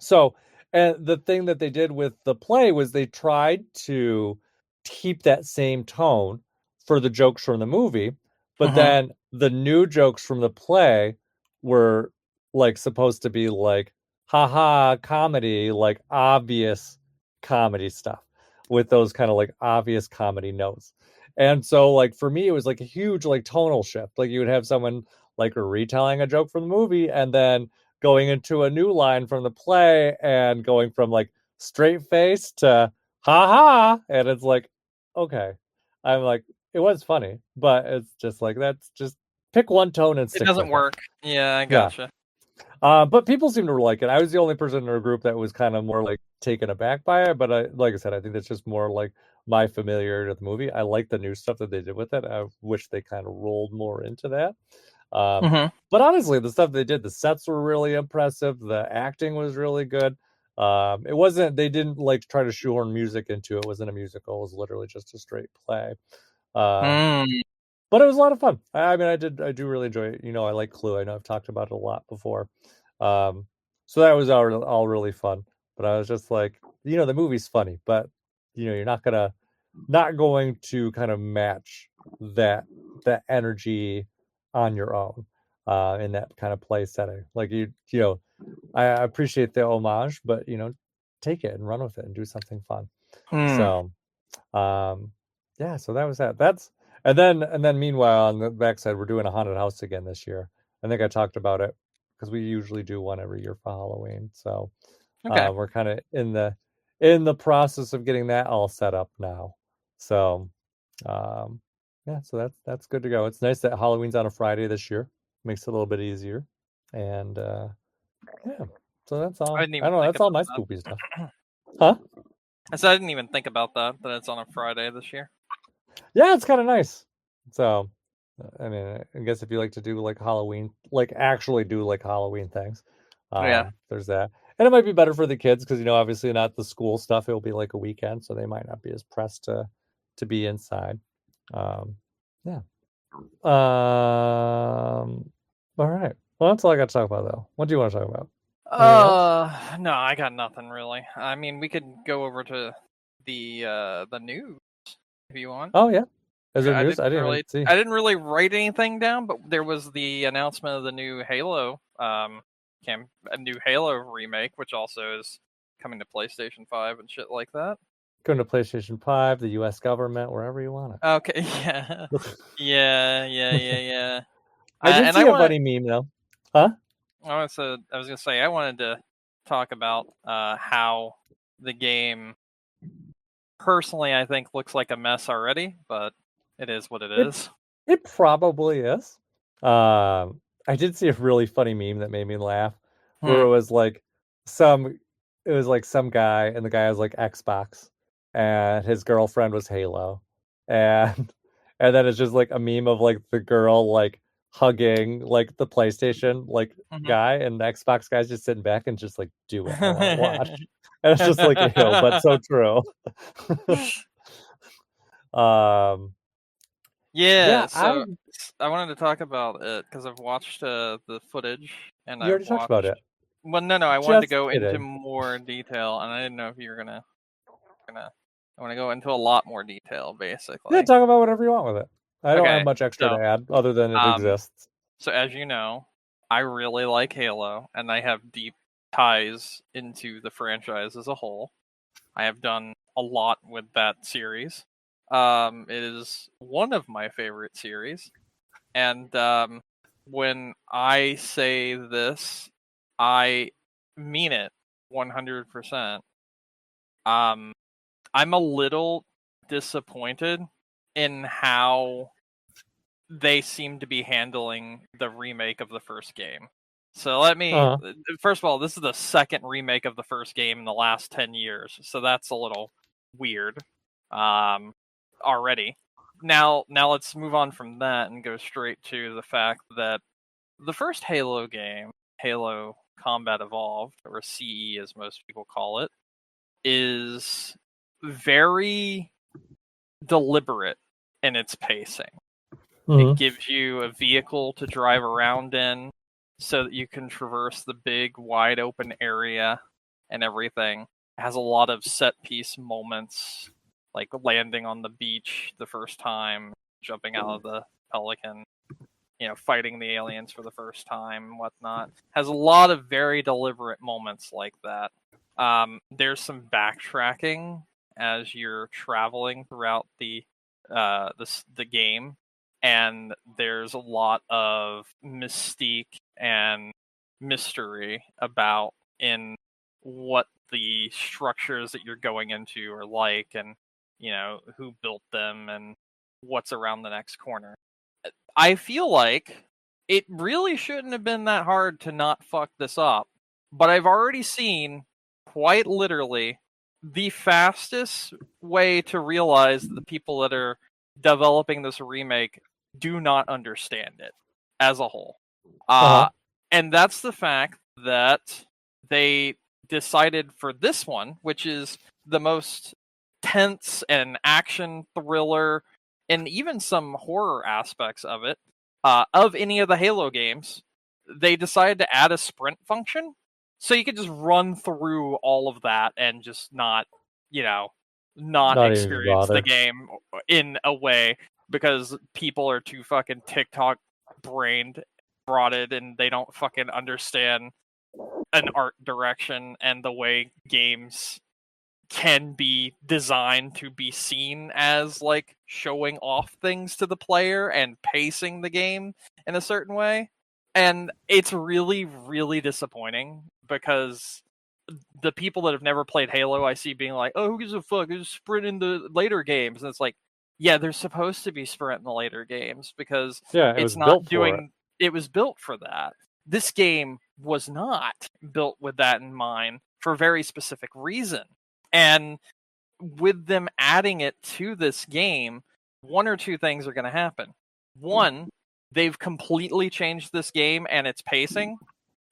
So, and the thing that they did with the play was they tried to keep that same tone for the jokes from the movie, but Mm-hmm. then the new jokes from the play were like supposed to be like haha comedy, like obvious comedy stuff with those kind of like obvious comedy notes. And so like for me it was like a huge like tonal shift. Like you would have someone like retelling a joke from the movie and then going into a new line from the play and going from like straight face to ha ha. And it's like, okay. I'm like, it was funny, but it's just like, that's just pick one tone and It stick doesn't with it. work. Yeah, I Yeah. gotcha. But people seem to like it. I was the only person in our group that was kind of more like taken aback by it. But like I said, I think that's just more like my familiarity with the movie. I like the new stuff that they did with it. I wish they kind of rolled more into that. Um, Mm-hmm. but honestly, the stuff they did, the sets were really impressive. The acting was really good. It wasn't, they didn't like try to shoehorn music into it. It wasn't a musical. It was literally just a straight play. Um, Mm. but it was a lot of fun. I mean, I do really enjoy it. I like Clue. I know I've talked about it a lot before. Um, so that was all really fun. But I was just like, the movie's funny, but you're not going to kind of match that that energy on your own in that kind of play setting. Like I appreciate the homage, but take it and run with it and do something fun. Mm. So um, yeah, so that was that. And then meanwhile on the backside, we're doing a haunted house again this year. I think I talked about it because we usually do one every year for Halloween. So Okay. we're kind of in the process of getting that all set up now. So um, yeah, so that's good to go. It's nice that Halloween's on a Friday this year. Makes it a little bit easier. And yeah, so that's I all. didn't I even don't know. think That's all about my that. spoopy stuff. Huh? I said I didn't even think about that it's on a Friday this year. Yeah, it's kind of nice. So, I mean, I guess if you like to do like Halloween, like actually do like Halloween things, Yeah. there's that. And it might be better for the kids because obviously not the school stuff. It'll be like a weekend, so they might not be as pressed to be inside. Um, yeah. All right. Well, that's all I got to talk about, though. What do you want to talk about? Anything else? No, I got nothing really. I mean, we could go over to the news if you want. Oh yeah. Is there I news? didn't I didn't even really see. I didn't really write anything down, but there was the announcement of the new Halo a new Halo remake, which also is coming to PlayStation 5 and shit like that. Going to PlayStation 5, the U.S. government, wherever you want Okay, yeah. Yeah. I did And see a funny meme though. Huh? I was gonna say I wanted to talk about how the game personally I think looks like a mess already, but it is what it It is. it probably is. I did see a really funny meme that made me laugh, where Hmm. some it was like some guy, and the guy was like Xbox, and his girlfriend was Halo, and and then it's just like a meme of like the girl like hugging like the PlayStation like Hmm. guy, and the Xbox guy's just sitting back and just like, do it, I want to watch, and it's just like but so true. um, Yeah, yeah, so I wanted to talk about it because I've watched the footage and you I've already talked about watched. it. Well, no, I wanted to Just go into kidding. more detail, and I didn't know if you were gonna. I want to go into a lot more detail, Yeah, basically. talk about whatever you want with it. I don't have Okay, much extra to so add other than it um, exists. so as you know, I really like Halo, and I have deep ties into the franchise as a whole. I have done a lot with that series. It is one of my favorite series, and when I say this, I mean it 100%. Um, I'm a little disappointed in how they seem to be handling the remake of the first game. So Uh, first of all, this is the second remake of the first game in the last 10 years. So that's a little weird um, already. Now let's move on from that and go straight to the fact that the first Halo game, Halo Combat Evolved, or CE as most people call it, is very deliberate in its pacing. It mhm. gives you a vehicle to drive around in so that you can traverse the big, wide open area and everything. It has a lot of set piece moments, like landing on the beach the first time, jumping out of the Pelican, fighting the aliens for the first time and whatnot. Has a lot of very deliberate moments like that. There's some backtracking as you're traveling throughout the game, and there's a lot of mystique and mystery about in what the structures that you're going into are like, and who built them and what's around the next corner. I feel like it really shouldn't have been that hard to not fuck this up, but I've already seen, quite literally, the fastest way to realize that the people that are developing this remake do not understand it as a whole. Uh-huh. Uh, and that's the fact that they decided for this one, which is the most tense and action thriller, and even some horror aspects of any of the Halo games, they decided to add a sprint function, so you could just run through all of that and just you know, not Not even experience the bother. game in a way, because people are too fucking TikTok brained, broaded, and they don't fucking understand an art direction and the way games can be designed to be seen as like showing off things to the player and pacing the game in a certain way. And it's really, really disappointing because the people that have never played Halo, I see being like, "Oh, who gives a fuck? There's sprint in the later games," and it's like, yeah, there's supposed to be sprint in the later games because Yeah, it was it's built not for it. doing. It was built for that. This game was not built with that in mind for a very specific reason. And with them adding it to this game, one or two things are going to happen. One, they've completely changed this game and its pacing,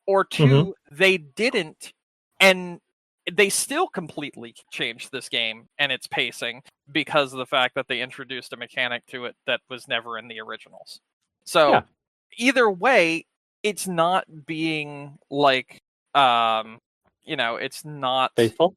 or Mhm. two, they didn't, and they still completely changed this game and its pacing because of the fact that they introduced a mechanic to it that was never in the originals. Yeah, So either way, it's not being like it's not faithful.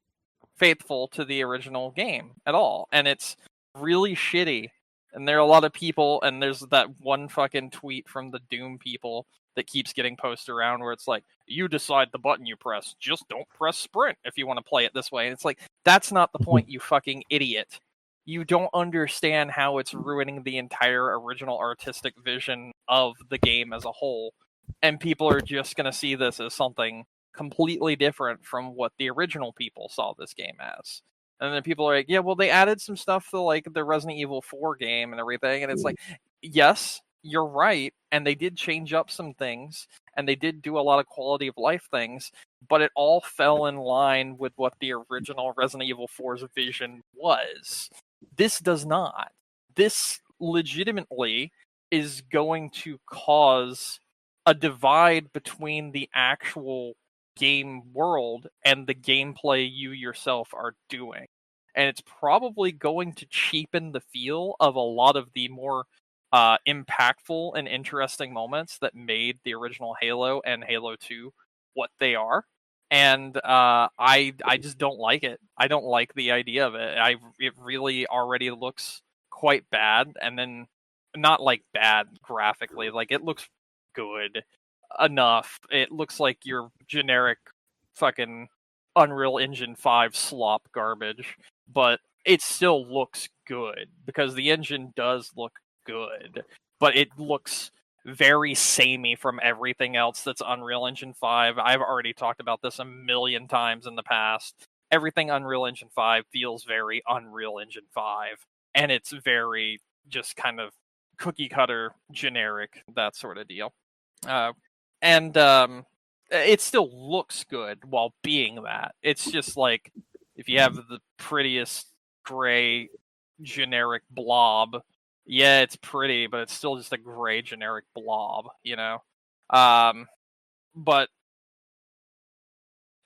faithful to the original game at all, and it's really shitty. And there are a lot of people, and there's that one fucking tweet from the Doom people that keeps getting posted around where it's like, you decide the button you press, just don't press sprint if you want to play it this way. And it's like, that's not the point, you fucking idiot. You don't understand how it's ruining the entire original artistic vision of the game as a whole, and people are just going to see this as something completely different from what the original people saw this game as. And then people are like, yeah, well, they added some stuff to like the Resident Evil 4 game and everything. And it's like, yes, you're right. And they did change up some things, and they did do a lot of quality of life things, but it all fell in line with what the original Resident Evil 4's vision was. This does not. This legitimately is going to cause a divide between the actual game world and the gameplay you yourself are doing. And it's probably going to cheapen the feel of a lot of the more impactful and interesting moments that made the original Halo and Halo 2 what they are. And I just don't like it. I don't like the idea of it. It really already looks quite bad, and then not like bad graphically, like it looks good. enough. It looks like your generic fucking Unreal Engine 5 slop garbage, but it still looks good because the engine does look good, but it looks very samey from everything else that's Unreal Engine 5. I've already talked about this a million times in the past. Everything Unreal Engine 5 feels very Unreal Engine 5, and it's very just kind of cookie cutter, generic, that sort of deal. And it still looks good while being that. It's just like if you have the prettiest gray generic blob, yeah, it's pretty, but it's still just a gray generic blob, you know? But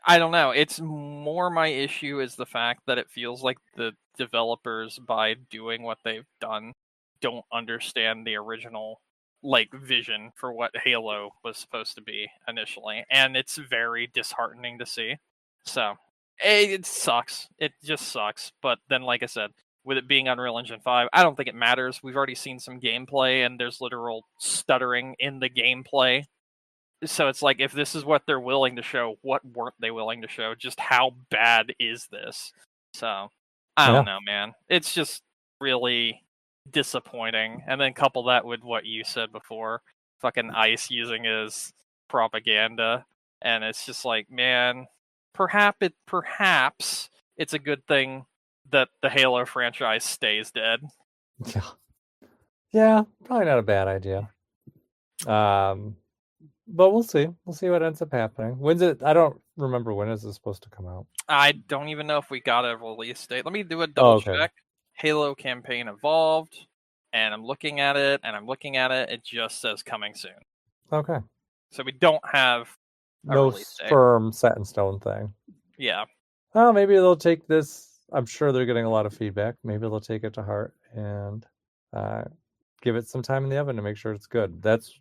I don't know. It's more my issue is the fact that it feels like the developers, by doing what they've done, don't understand the original like vision for what Halo was supposed to be initially, and it's very disheartening to see. So it sucks. It just sucks. But then, like I said, with it being Unreal Engine 5, I don't think it matters. We've already seen some gameplay, and there's literal stuttering in the gameplay. So it's like, if this is what they're willing to show, what weren't they willing to show? Just how bad is this? So I don't Yeah. know, man. It's just really disappointing. And then couple that with what you said before, fucking ICE using his propaganda, and it's just like, man, perhaps it's a good thing that the Halo franchise stays dead. Yeah. Yeah, probably not a bad idea. But we'll see. We'll see what ends up happening. When's it? I don't remember when is it supposed to come out. I don't even know if we got a release date. Let me do a Oh, double okay. check. Halo campaign evolved, and I'm looking at it, It just says coming soon. Okay. So we don't have a No release date. firm set in stone thing. Yeah. Oh, maybe they'll take this. I'm sure they're getting a lot of feedback. Maybe they'll take it to heart and give it some time in the oven to make sure it's good. That's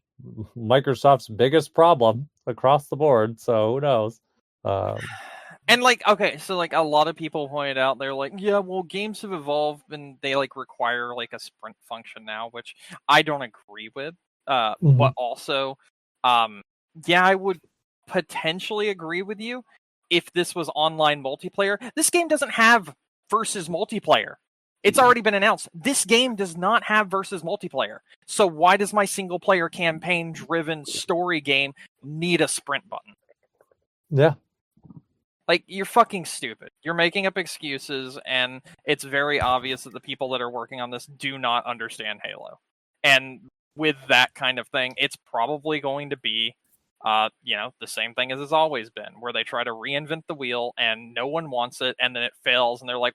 Microsoft's biggest problem across the board. So who knows? And like, okay, so like a lot of people pointed out, they're like, yeah, well, games have evolved and they like require like a sprint function now, which I don't agree with. But also, yeah, I would potentially agree with you if this was online multiplayer. This game doesn't have versus multiplayer. It's already been announced. This game does not have versus multiplayer. So why does my single player campaign driven story game need a sprint button? Yeah. Like, you're fucking stupid. You're making up excuses, and it's very obvious that the people that are working on this do not understand Halo. And with that kind of thing, it's probably going to be, the same thing as it's always been, where they try to reinvent the wheel, and no one wants it, and then it fails, and they're like,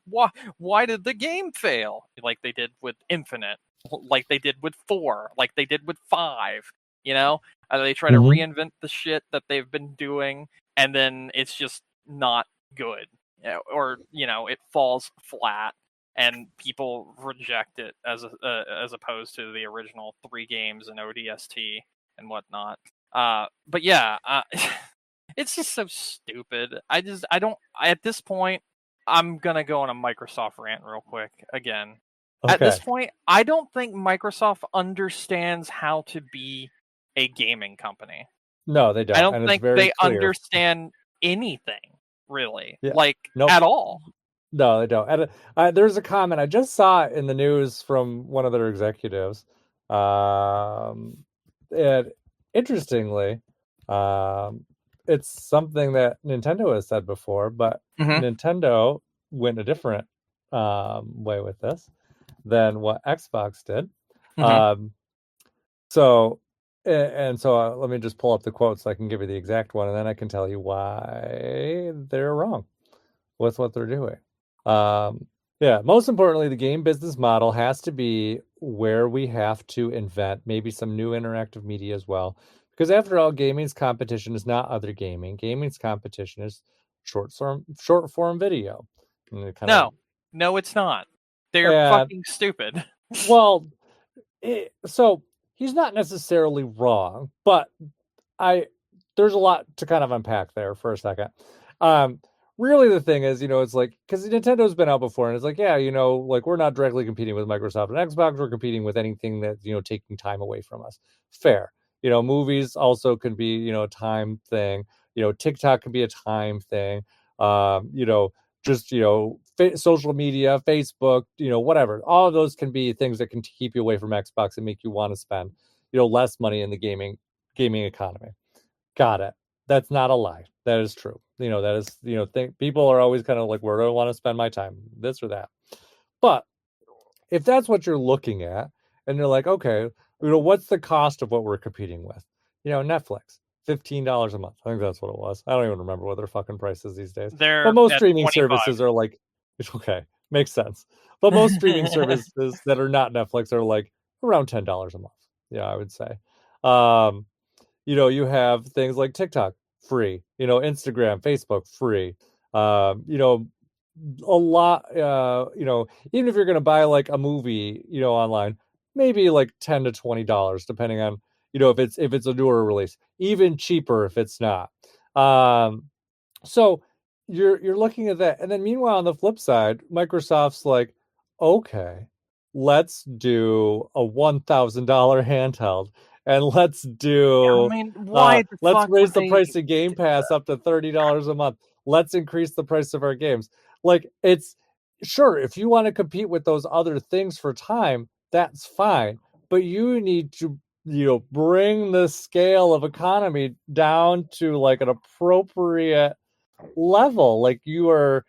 why did the game fail? Like they did with Infinite, like they did with 4, like they did with 5, you know? They try to reinvent the shit that they've been doing, and then it's just not good, or it falls flat and people reject it as opposed to the original 3 games and ODST and whatnot. But yeah, it's just so stupid. I don't at this point, I'm gonna go on a Microsoft rant real quick again. At this point, I don't think Microsoft understands how to be a gaming company. No, they don't. I don't And think it's very they clear. understand anything, really. Yeah. Like, Nope. at all. No, they don't. And there's a comment I just saw in the news from one of their executives. And interestingly, it's something that Nintendo has said before, but Nintendo went a different way with this than what Xbox did. So let me just pull up the quote so I can give you the exact one, and then I can tell you why they're wrong with what they're doing. Most importantly, the game business model has to be where we have to invent maybe some new interactive media as well. Because after all, gaming's competition is not other gaming. Gaming's competition is short form video. No, it's not. They're fucking stupid. Well, so he's not necessarily wrong, but there's a lot to kind of unpack there for a second. Really the thing is, it's like, because Nintendo's been out before and it's like, yeah, like we're not directly competing with Microsoft and Xbox, we're competing with anything that's, taking time away from us. Fair. Movies also can be, a time thing. TikTok can be a time thing. Just social media, Facebook, whatever. All of those can be things that can keep you away from Xbox and make you want to spend, less money in the gaming economy. Got it. That's not a lie. That is true. That is, people are always kind of like, where do I want to spend my time? This or that. But if that's what you're looking at, and you're like, okay, what's the cost of what we're competing with? Netflix, $15 a month. I think that's what it was. I don't even remember what their fucking price is these days. But They're most at streaming 25. services are like, okay, makes sense. But most streaming services that are not Netflix are like around $10 a month. Yeah, I would say. Um, you have things like TikTok free, Instagram, Facebook free. A lot, even if you're going to buy like a movie, online, maybe like $10 to $20, depending on, if it's a newer release, even cheaper if it's not. So you're looking at that. And then meanwhile, on the flip side, Microsoft's like, okay, let's do a $1,000 handheld, and I mean, why the let's fuck raise would the they price of Game Pass up to $30 a month. Let's increase the price of our games. Like, it's sure, if you want to compete with those other things for time, that's fine. But you need to, bring the scale of economy down to like an appropriate level. Like, you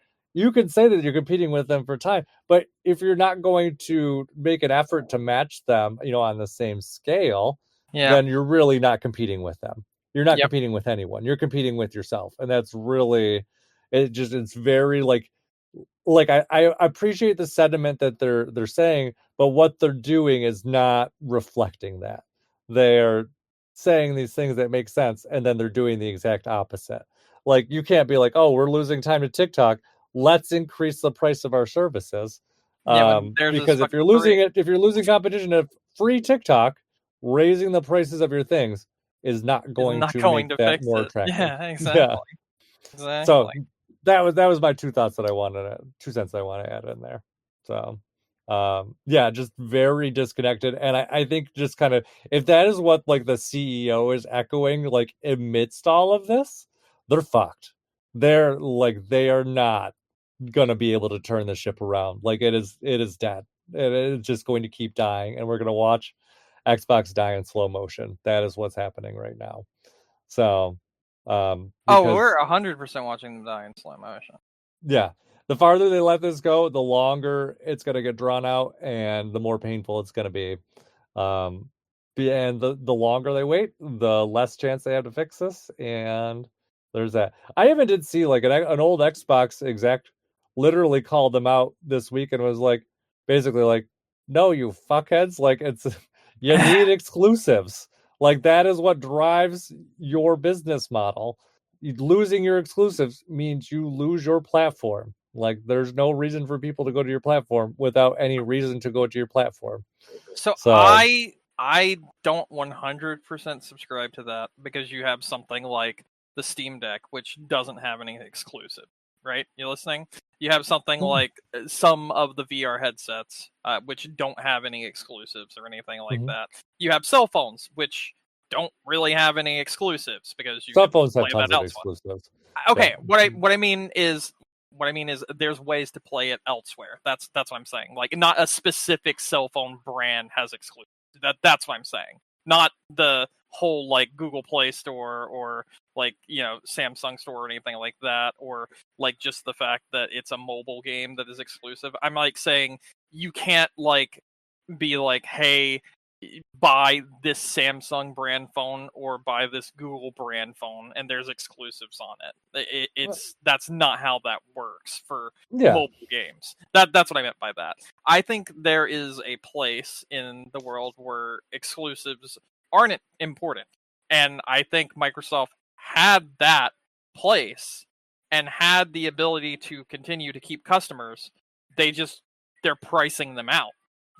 can say that you're competing with them for time, but if you're not going to make an effort to match them, on the same scale, Yeah. then you're really not competing with them. You're not Yep. competing with anyone. You're competing with yourself. And that's really, it's very like I appreciate the sentiment that they're saying, but what they're doing is not reflecting that. They're saying these things that make sense, and then they're doing the exact opposite. Like, you can't be like, oh, we're losing time to TikTok, let's increase the price of our services. Yeah, when theirs is Because if fucking you're free. losing competition to free TikTok, raising the prices of your things is not Is going not to going make to that fix more it. attractive. Yeah, Yeah. exactly. So Exactly. that was my 2 thoughts that I wanted 2 cents I want to add in there. So yeah, just very disconnected. And I think just kind of, if that is what like the CEO is echoing, like amidst all of this, they're fucked. They are not gonna be able to turn the ship around. Like, it is dead. It is just going to keep dying, and we're gonna watch Xbox die in slow motion. That is what's happening right now. So Oh, we're because 100% watching them die in slow motion. yeah, the farther they let this go, the longer it's going to get drawn out, and the more painful it's going to be. Um, and the longer they wait, the less chance they have to fix this. And there's that. I even did see like an old Xbox exec literally called them out this week and was like, basically like, no, you fuckheads, like, it's you need exclusives. Like, that is what drives your business model. Losing your exclusives means you lose your platform. Like, there's no reason for people to go to your platform without any reason to go to your platform. So So I don't 100% subscribe to that, because you have something like the Steam Deck, which doesn't have any exclusive, right? You listening? You have something like some of the VR headsets, which don't have any exclusives or anything like mhm. that. You have cell phones, which don't really have any exclusives because you Cell can phones have play that tons of elsewhere. exclusives. Yeah. Okay, what I mean is there's ways to play it elsewhere. That's what I'm saying. Like, not a specific cell phone brand has exclusive. That's what I'm saying. Not the whole like Google Play Store, or like, Samsung Store or anything like that, or like just the fact that it's a mobile game that is exclusive. I'm like saying you can't like be like, hey, buy this Samsung brand phone or buy this Google brand phone and there's exclusives on it. That's not how that works for Yeah. mobile games. That's what I meant by that. I think there is a place in the world where exclusives aren't important. And I think Microsoft had that place and had the ability to continue to keep customers. They're pricing them out.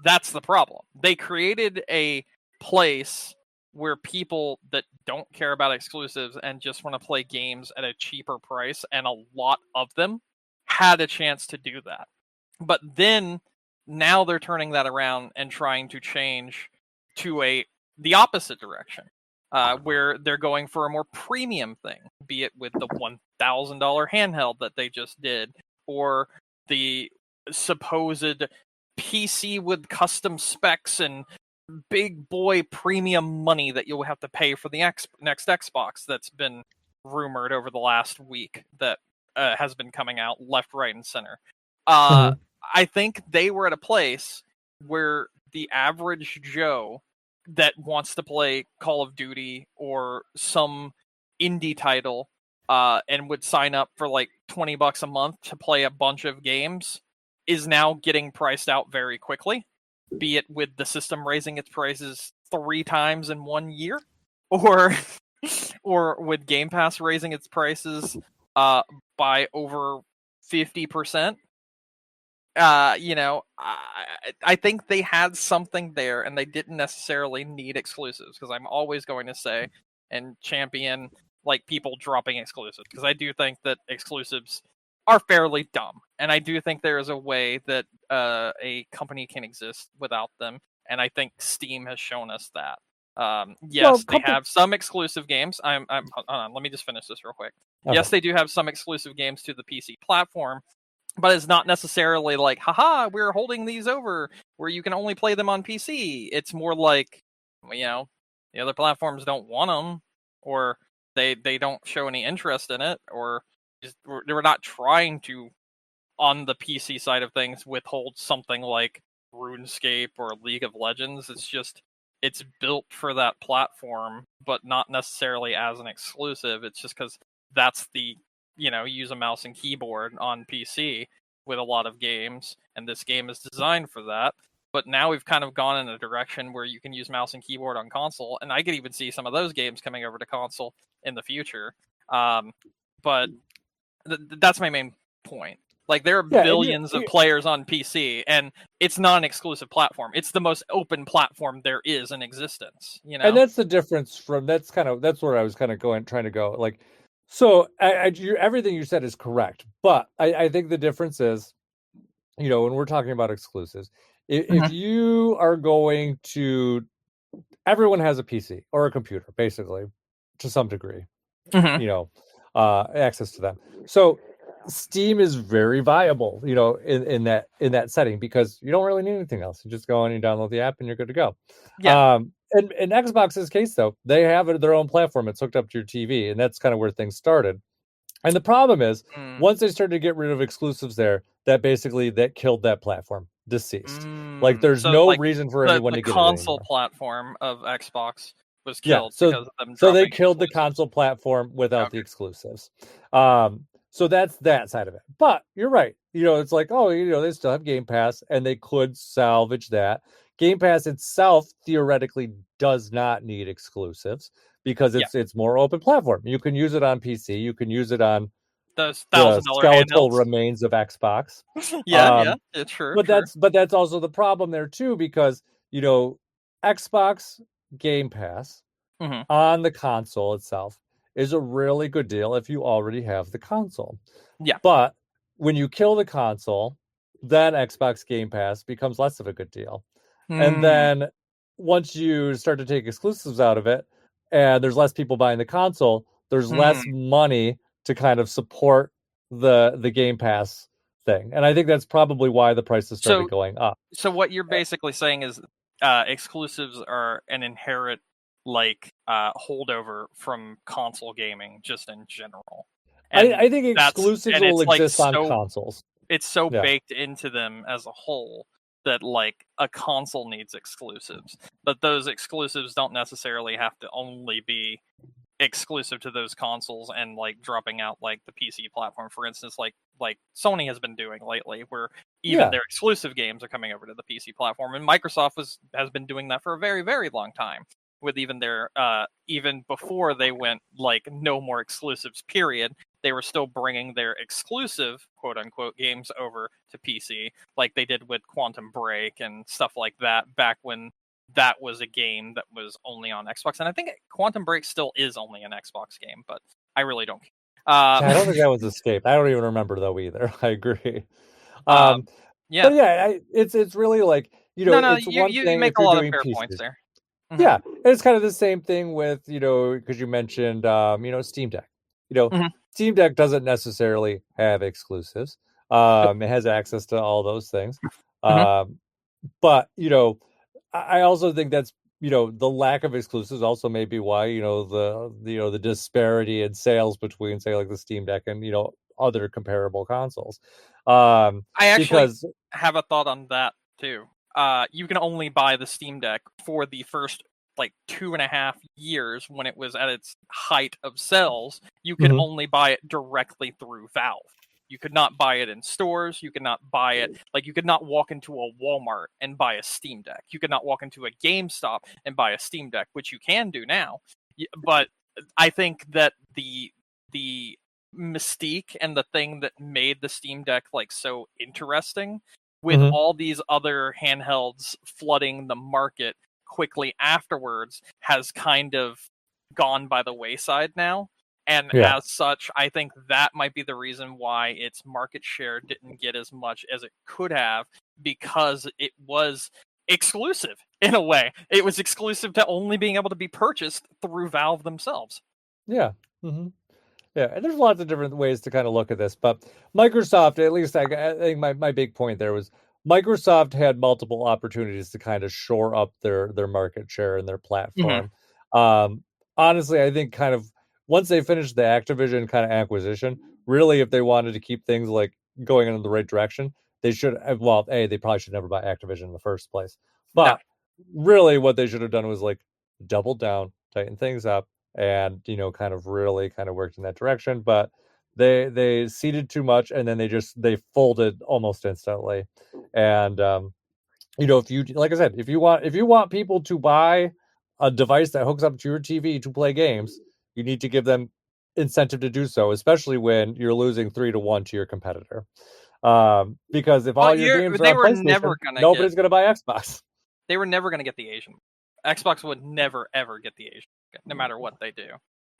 That's the problem. They created a place where people that don't care about exclusives and just want to play games at a cheaper price, and a lot of them had a chance to do that. But then now they're turning that around and trying to change to the opposite direction. where they're going for a more premium thing, be it with the $1,000 handheld that they just did, or the supposed PC with custom specs and big boy premium money that you'll have to pay for the next Xbox that's been rumored over the last week that has been coming out left, right, and center. Mhm. I think they were at a place where the average Joe that wants to play Call of Duty or some indie title and would sign up for like $20 a month to play a bunch of games is now getting priced out very quickly, be it with the system raising its prices 3 times in 1 year, or or with Game Pass raising its prices by over 50%. I think they had something there and they didn't necessarily need exclusives, because I'm always going to say and champion like people dropping exclusives, because I do think that exclusives are fairly dumb, and I do think there is a way that a company can exist without them, and I think Steam has shown us that. Well, Yes, they have some exclusive games. Hold on, let me just finish this real quick. okay. Yes, they do have some exclusive games to the PC platform, but it's not necessarily like, haha, we're holding these over where you can only play them on PC. It's more like, the other platforms don't want them, or they don't show any interest in it, or just we're not trying to, on the PC side of things, withhold something like RuneScape or League of Legends. It's just it's built for that platform, but not necessarily as an exclusive. It's just because that's the use a mouse and keyboard on PC with a lot of games, and this game is designed for that. But now we've kind of gone in a direction where you can use mouse and keyboard on console, and I could even see some of those games coming over to console in the future. But that's my main point. Like, there are Yeah, and you, billions of players on PC, and it's not an exclusive platform. It's the most open platform there is in existence. and that's the difference from that's where I was kind of trying to go. Like, so everything you said is correct, but I think the difference is, when we're talking about exclusives, if Mhm. you are going to, everyone has a PC or a computer, basically, to some degree, Mhm. you know, access to them. So Steam is very viable, in that setting, because you don't really need anything else. You just go and you download the app and you're good to go. Yeah. And in Xbox's case, though, they have their own platform. It's hooked up to your TV, and that's kind of where things started. And the problem is, Mm. once they started to get rid of exclusives there, that killed that platform, deceased. Like, there's So, no like, reason for the anyone to get it console anymore. platform of Xbox was Yeah, killed so because of them so they dropping killed the exclusives. console platform without the Okay. exclusives. So that's that side of it. But you're right. It's like, oh, they still have Game Pass, and they could salvage that. Game Pass itself theoretically does not need exclusives, because Yeah. it's more open platform. You can use it on PC, you can use it on Those the $1,000 skeletal handhelds. remains of Xbox. Yeah, yeah. Um, Yeah, true, but true. that's also the problem there too, because Xbox Game Pass Mhm. on the console itself is a really good deal if you already have the console. Yeah. But when you kill the console, then Xbox Game Pass becomes less of a good deal. And Mm. then once you start to take exclusives out of it, and there's less people buying the console, there's Mm. less money to kind of support the Game Pass thing. And I think that's probably why the prices started So going up. So what you're basically saying is exclusives are an inherent holdover from console gaming just in general. I And think that's exclusives and will it's like exist on consoles. it's so Yeah. baked into them as a whole that like a console needs exclusives. But those exclusives don't necessarily have to only be exclusive to those consoles and like dropping out like the PC platform, for instance, like Sony has been doing lately, where even Yeah. their exclusive games are coming over to the PC platform, and Microsoft has been doing that for a very very long time, with even their even before they went like no more exclusives period, they were still bringing their exclusive quote unquote games over to PC, like they did with Quantum Break and stuff like that back when that was a game that was only on Xbox, and I think Quantum Break still is only an Xbox game, but I really don't care. Yeah, I don't think that was Escape. I don't even remember though either. I agree. um, Um, yeah, but yeah, it's really like, no, it's you one you thing make if a you're lot of doing fair points pieces. there. Yeah, and it's kind of the same thing with, because you mentioned, Steam Deck. You know, Mhm. Steam Deck doesn't necessarily have exclusives. Nope. It has access to all those things. Mhm. Um, but, I also think that's, the lack of exclusives also may be why, the disparity in sales between, say, like the Steam Deck and, other comparable consoles. I actually Because have a thought on that too. You can only buy the Steam Deck for the first like 2.5 years when it was at its height of sales. You could Mhm. only buy it directly through Valve. You could not buy it in stores. You could not buy it like you could not walk into a Walmart and buy a Steam Deck. You could not walk into a GameStop and buy a Steam Deck, which you can do now. But I think that the mystique and the thing that made the Steam Deck like so interesting with Mhm. all these other handhelds flooding the market quickly afterwards has kind of gone by the wayside now. And Yeah. as such, I think that might be the reason why its market share didn't get as much as it could have because it was exclusive in a way. It was exclusive to only being able to be purchased through Valve themselves. Yeah. Mhm. Yeah, and there's lots of different ways to kind of look at this, but Microsoft, at least I think my big point there was Microsoft had multiple opportunities to kind of shore up their market share and their Hmm. platform. Um, honestly, I think kind of once they finished the Activision kind of acquisition, really, if they wanted to keep things like going in the right direction, they should have, well, they probably should never buy Activision in the first place. No. But really, what they should have done was like double down, tighten things up and kind of really kind of worked in that direction, but they seeded too much and then they folded almost instantly. And if you, like I said, if you want people to buy a device that hooks up to your TV to play games, you need to give them incentive to do so, especially when you're losing 3-1 to your competitor. Because if Well, all your games are they on were never PlayStation, gonna get nobody's going to buy Xbox. they were never gonna get the Asian. Xbox would never ever get the Asian, no matter what they do,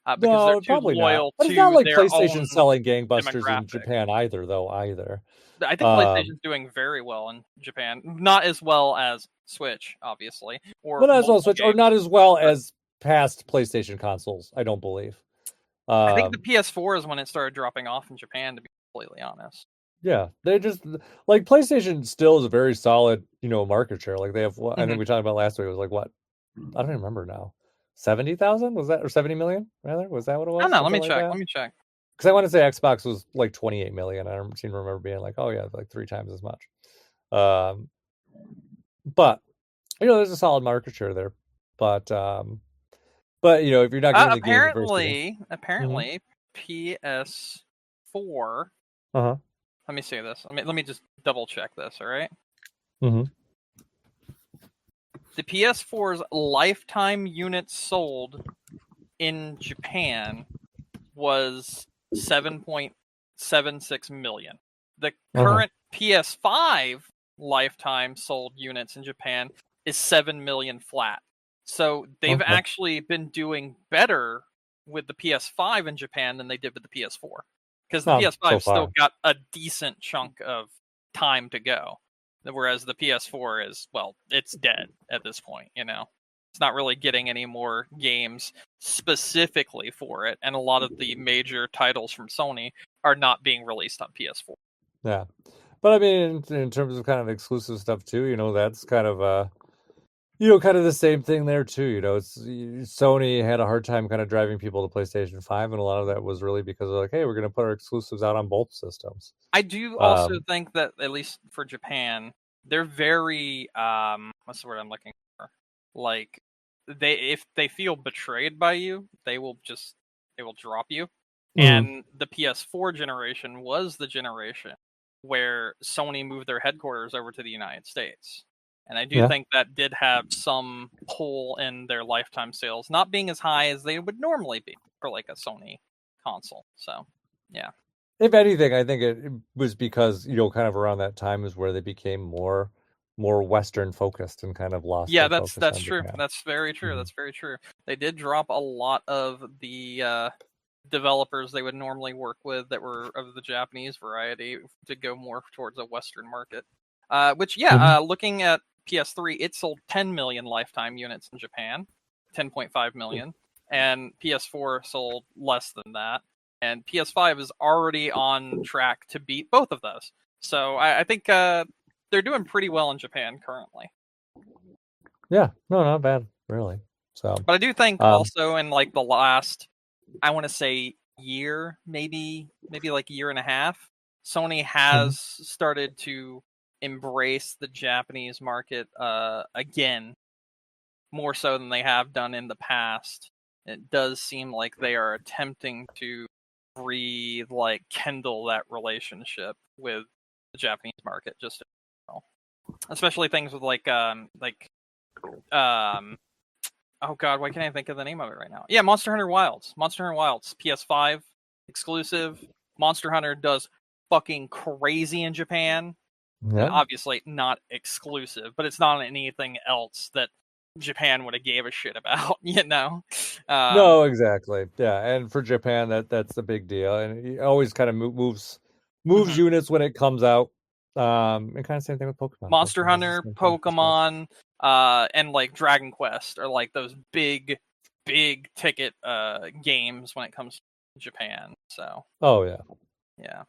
because they're No, too probably not. loyal But it's not to like their own PlayStation selling gangbusters in demographic. Japan either, though, either. I think Um, PlayStation's doing very well in Japan, not as well as Switch, obviously, or but not as well as mobile Switch, or not games. as well But as past PlayStation consoles, I don't believe. I think the Um, PS4 is when it started dropping off in Japan, to be completely honest. yeah, they just like PlayStation still is a very solid, market share. Like they have, I Hmm. think we talked about last week. It was like what? I don't even remember now. 70,000 was that, or 70 million? Rather, was that what it I don't was? know. Let Something me like check. that. Let me check. Because I want to say Xbox was like 28 million. I don't seem to remember being like, oh yeah, like 3 times as much. Um, but there's a solid market share there. But if you're not getting the game diversity, mhm, Apparently, PS4. uh-huh, Let me see this. Let me just double check this. All right. mhm, The PS4's lifetime units sold in Japan was 7.76 million. The uh-huh, current PS5 lifetime sold units in Japan is 7 million flat. So they've okay. actually been doing better with the PS5 in Japan than they did with the PS4. Because the So PS5 still far. got a decent chunk of time to go. Whereas the PS4 is, well, it's dead at this point. It's not really getting any more games specifically for it, and a lot of the major titles from Sony are not being released on PS4. Yeah. But I mean, in terms of kind of exclusive stuff too, that's kind of kind of the same thing there too. Sony had a hard time kind of driving people to PlayStation 5, and a lot of that was really because they're like, hey, we're going to put our exclusives out on both systems. I do also Um, think that at least for Japan, they're very what's the word I'm looking for? Like if they feel betrayed by you, they will drop you. mhm. And the PS4 generation was the generation where Sony moved their headquarters over to the United States. And I do Yeah. think that did have some pull in their lifetime sales, not being as high as they would normally be for like a Sony console. So, yeah. If anything, I think it was because, kind of around that time is where they became more Western focused and kind of lost Yeah, their that's focus that's on true. Japan. That's very true. Mhm. That's very true. They did drop a lot of the developers they would normally work with that were of the Japanese variety to go more towards a Western market. Which, yeah, Mhm. looking at PS3, it sold 10 million lifetime units in Japan, 10.5 million, and PS4 sold less than that. And PS5 is already on track to beat both of those. So I think they're doing pretty well in Japan currently. Yeah, no, not bad, really. So, But I do think um, also in like the last, I want to say year, maybe like a year and a half, Sony has started to embrace the Japanese market again, more so than they have done in the past. It does seem like they are attempting to kindle that relationship with the Japanese market, just in general. Especially things with oh god, why can't I think of the name of it right now? Yeah, Monster Hunter Wilds. Monster Hunter Wilds, PS5 exclusive. Monster Hunter does fucking crazy in Japan. And yeah. obviously not exclusive, but it's not anything else that Japan would have gave a shit about, you know? No, exactly. Yeah, and for Japan, that's a big deal, and it always kind of moves Mhm. units when it comes out. And kind of same thing with Pokemon. Monster Pokemon does the Hunter, same thing for stuff. Pokemon, and like Dragon Quest are like those big ticket games when it comes to Japan. So Oh yeah. yeah.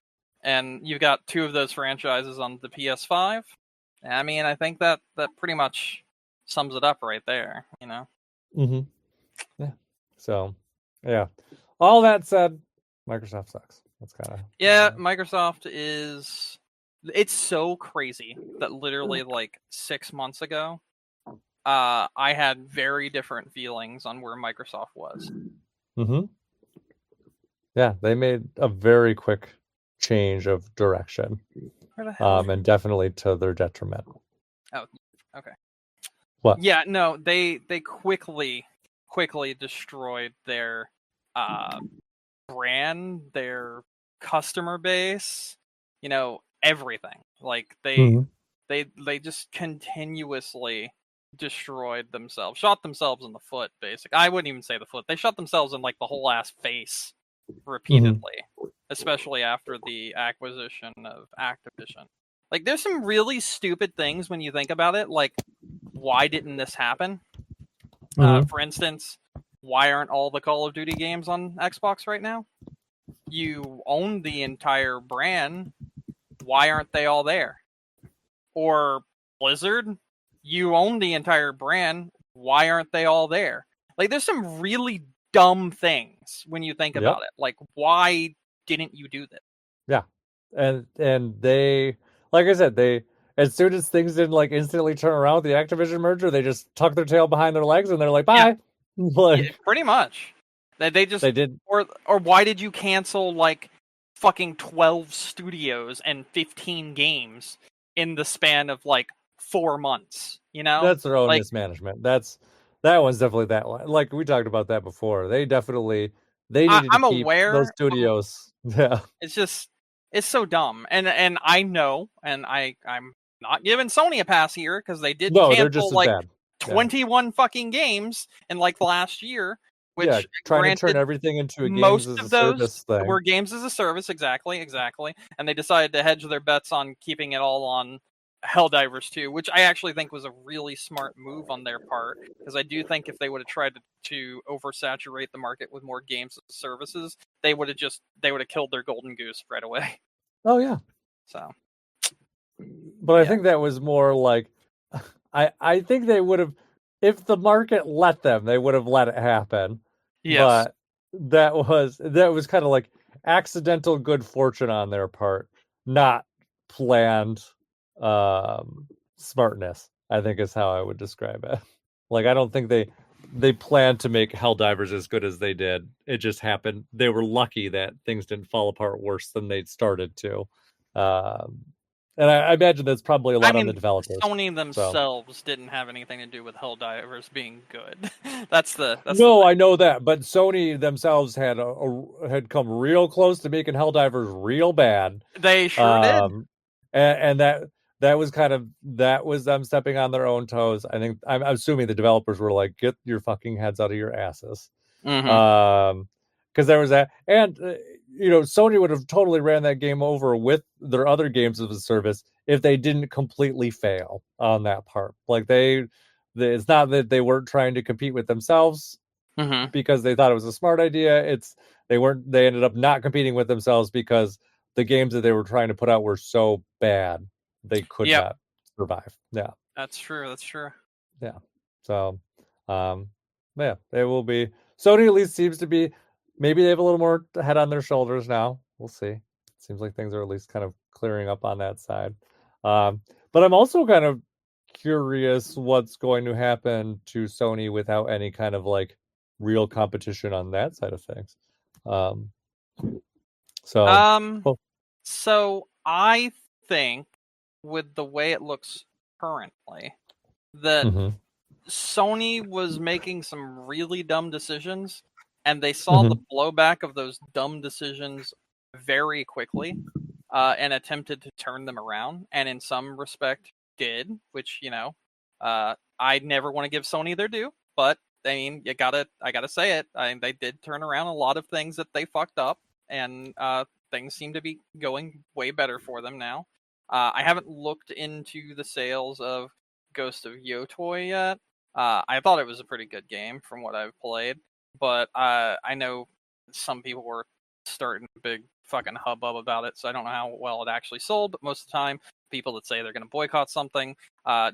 And you've got two of those franchises on the PS5. I mean, I think that pretty much sums it up right there, you know. Mm-hmm. Yeah. So, yeah. All that said, Microsoft sucks. That's kind Yeah, of Microsoft is, it's so crazy that literally like 6 months ago, I had very different feelings on where Microsoft was. mm-hmm. Yeah, they made a very quick change of direction, Where the hell is and definitely to their detriment. Oh, okay. What? Yeah, no, they quickly destroyed their brand, their customer base, you know, everything. Like Mm-hmm. they just continuously destroyed themselves, shot themselves in the foot, basically. I wouldn't even say the foot. They shot themselves in like the whole ass face Mm-hmm. repeatedly, especially after the acquisition of Activision. Like there's some really stupid things when you think about it, like why didn't this happen? Mm-hmm. For instance, why aren't all the Call of Duty games on Xbox right now? You own the entire brand. Why aren't they all there? Or Blizzard, you own the entire brand. Why aren't they all there? Like, there's some really dumb things when you think Yep. about it. Like, why didn't you do this? Yeah. And they, like I said, they, as soon as things didn't like instantly turn around with the Activision merger, they just tucked their tail behind their legs and they're like, Yeah, bye. yeah, Like pretty much. They just, they did. or why did you cancel like fucking 12 studios and 15 games in the span of like 4 months? You know, That's their own like mismanagement. That one's definitely that one. Like we talked about that before. They needed to I'm keep those aware. studios. Yeah. It's just, it's so dumb, and I know, and I'm not giving Sony a pass here because they did No, they're cancel just as like bad. Yeah. 21 fucking games in like the last year, Yeah. which Trying to turn granted everything into a games most as a of those service thing. were games as a service, exactly, and they decided to hedge their bets on keeping it all on Helldivers 2, which I actually think was a really smart move on their part, because I do think if they would have tried to oversaturate the market with more games as services, they would have killed their golden goose right away. Oh yeah. So But I yeah, think that was more like I think they would have, if the market let them, they would have let it happen. yes, But that was kind of like accidental good fortune on their part, not planned smartness, I think is how I would describe it. Like I don't think they planned to make Helldivers as good as they did. It just happened. They were lucky that things didn't fall apart worse than they'd started to. Um, and I imagine that's probably a I lot on the mean, developers. Sony So themselves didn't have anything to do with Helldivers being good. That's the no, thing. I know that, but Sony themselves had come real close to making Helldivers real bad. They sure did. Um, and that was kind of, that was them stepping on their own toes. I think I'm assuming the developers were like, get your fucking heads out of your asses. Mm-hmm. Because there was that, and Sony would have totally ran that game over with their other games as a service if they didn't completely fail on that part. Like it's not that they weren't trying to compete with themselves Mm-hmm. because they thought it was a smart idea. It's they ended up not competing with themselves because the games that they were trying to put out were so bad they could Yep, not survive. Yeah. that's true. That's true. Yeah. So, um, yeah, it will be. Sony at least seems to be. Maybe they have a little more head on their shoulders now. We'll see. Seems like things are at least kind of clearing up on that side. But I'm also kind of curious what's going to happen to Sony without any kind of like real competition on that side of things. Um, so, Um, well, so I think with the way it looks currently, that mhm, Sony was making some really dumb decisions, and they saw the mhm. blowback of those dumb decisions very quickly, and attempted to turn them around, and in some respect did, which I never want to give Sony their due, but I mean, I gotta say it. They did turn around a lot of things that they fucked up, and things seem to be going way better for them now. I haven't looked into the sales of Ghost of Yotoy yet. I thought it was a pretty good game from what I've played, but I know some people were starting a big fucking hubbub about it, so I don't know how well it actually sold, but most of the time, people that say they're going to boycott something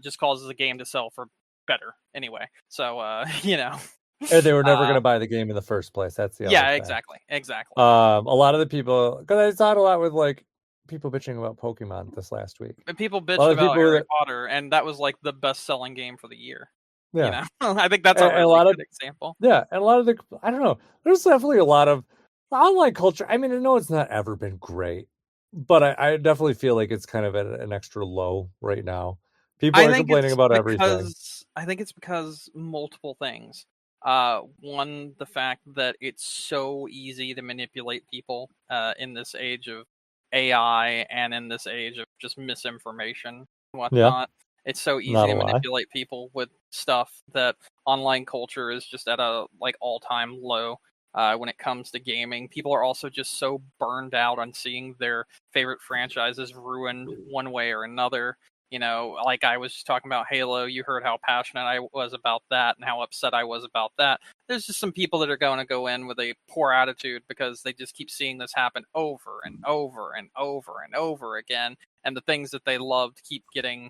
just causes the game to sell for better anyway. So, And they were never going uh, to buy the game in the first place. That's the other yeah, thing. exactly, exactly. A lot of the people, because I saw it a lot with like people bitching about Pokemon this last week. And people A lot bitched of about people Harry that, Potter, and that was like the best-selling game for the year. yeah, I think that's a and a really lot of good example. yeah, and a lot of the I don't know. There's definitely a lot of online culture. I mean, I know it's not ever been great, but I definitely feel like it's kind of at an extra low right now. People are complaining about everything. I think it's because multiple things. One, the fact that it's so easy to manipulate people in this age of AI and in this age of just misinformation and Yeah, whatnot. It's so easy not a to lie. manipulate people with stuff that online culture is just at a like all-time low. When it comes to gaming, people are also just so burned out on seeing their favorite franchises ruined one way or another. Like I was talking about Halo, you heard how passionate I was about that and how upset I was about that. There's just some people that are going to go in with a poor attitude because they just keep seeing this happen over and over and over and over again. And the things that they loved keep getting,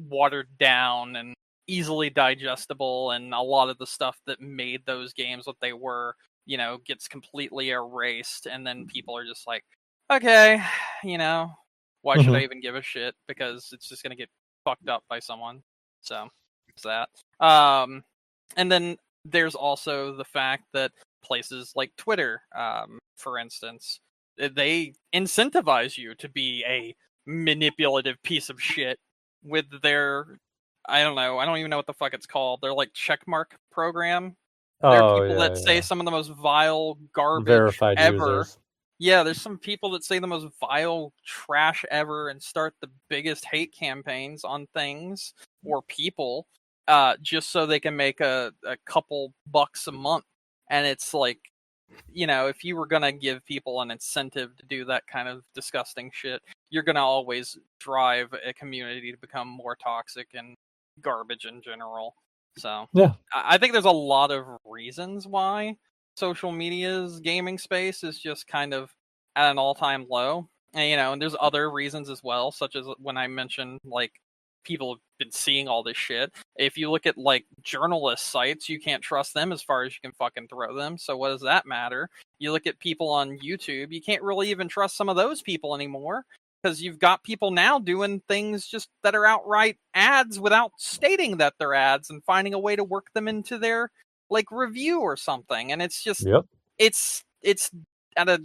watered down and easily digestible. And a lot of the stuff that made those games what they were, gets completely erased. And then people are just like, okay, you know, why should I Hmm. even give a shit? Because it's just gonna get fucked up by someone. So it's that. And then there's also the fact that places like Twitter, for instance, they incentivize you to be a manipulative piece of shit with their I don't know, I don't even know what the fuck it's called. They're like checkmark program. There are Oh people that yeah, say yeah. some of the most vile garbage Verified ever. users. Yeah, there's some people that say the most vile trash ever and start the biggest hate campaigns on things or people, just so they can make a couple bucks a month. And it's like, if you were gonna give people an incentive to do that kind of disgusting shit, you're gonna always drive a community to become more toxic and garbage in general. So Yeah. I think there's a lot of reasons why social media's gaming space is just kind of at an all-time low. And there's other reasons as well, such as when I mentioned like people have been seeing all this shit. If you look at like journalist sites, you can't trust them as far as you can fucking throw them. So what does that matter? You look at people on YouTube, you can't really even trust some of those people anymore because you've got people now doing things just that are outright ads without stating that they're ads and finding a way to work them into their like review or something. And it's just Yep. it's at a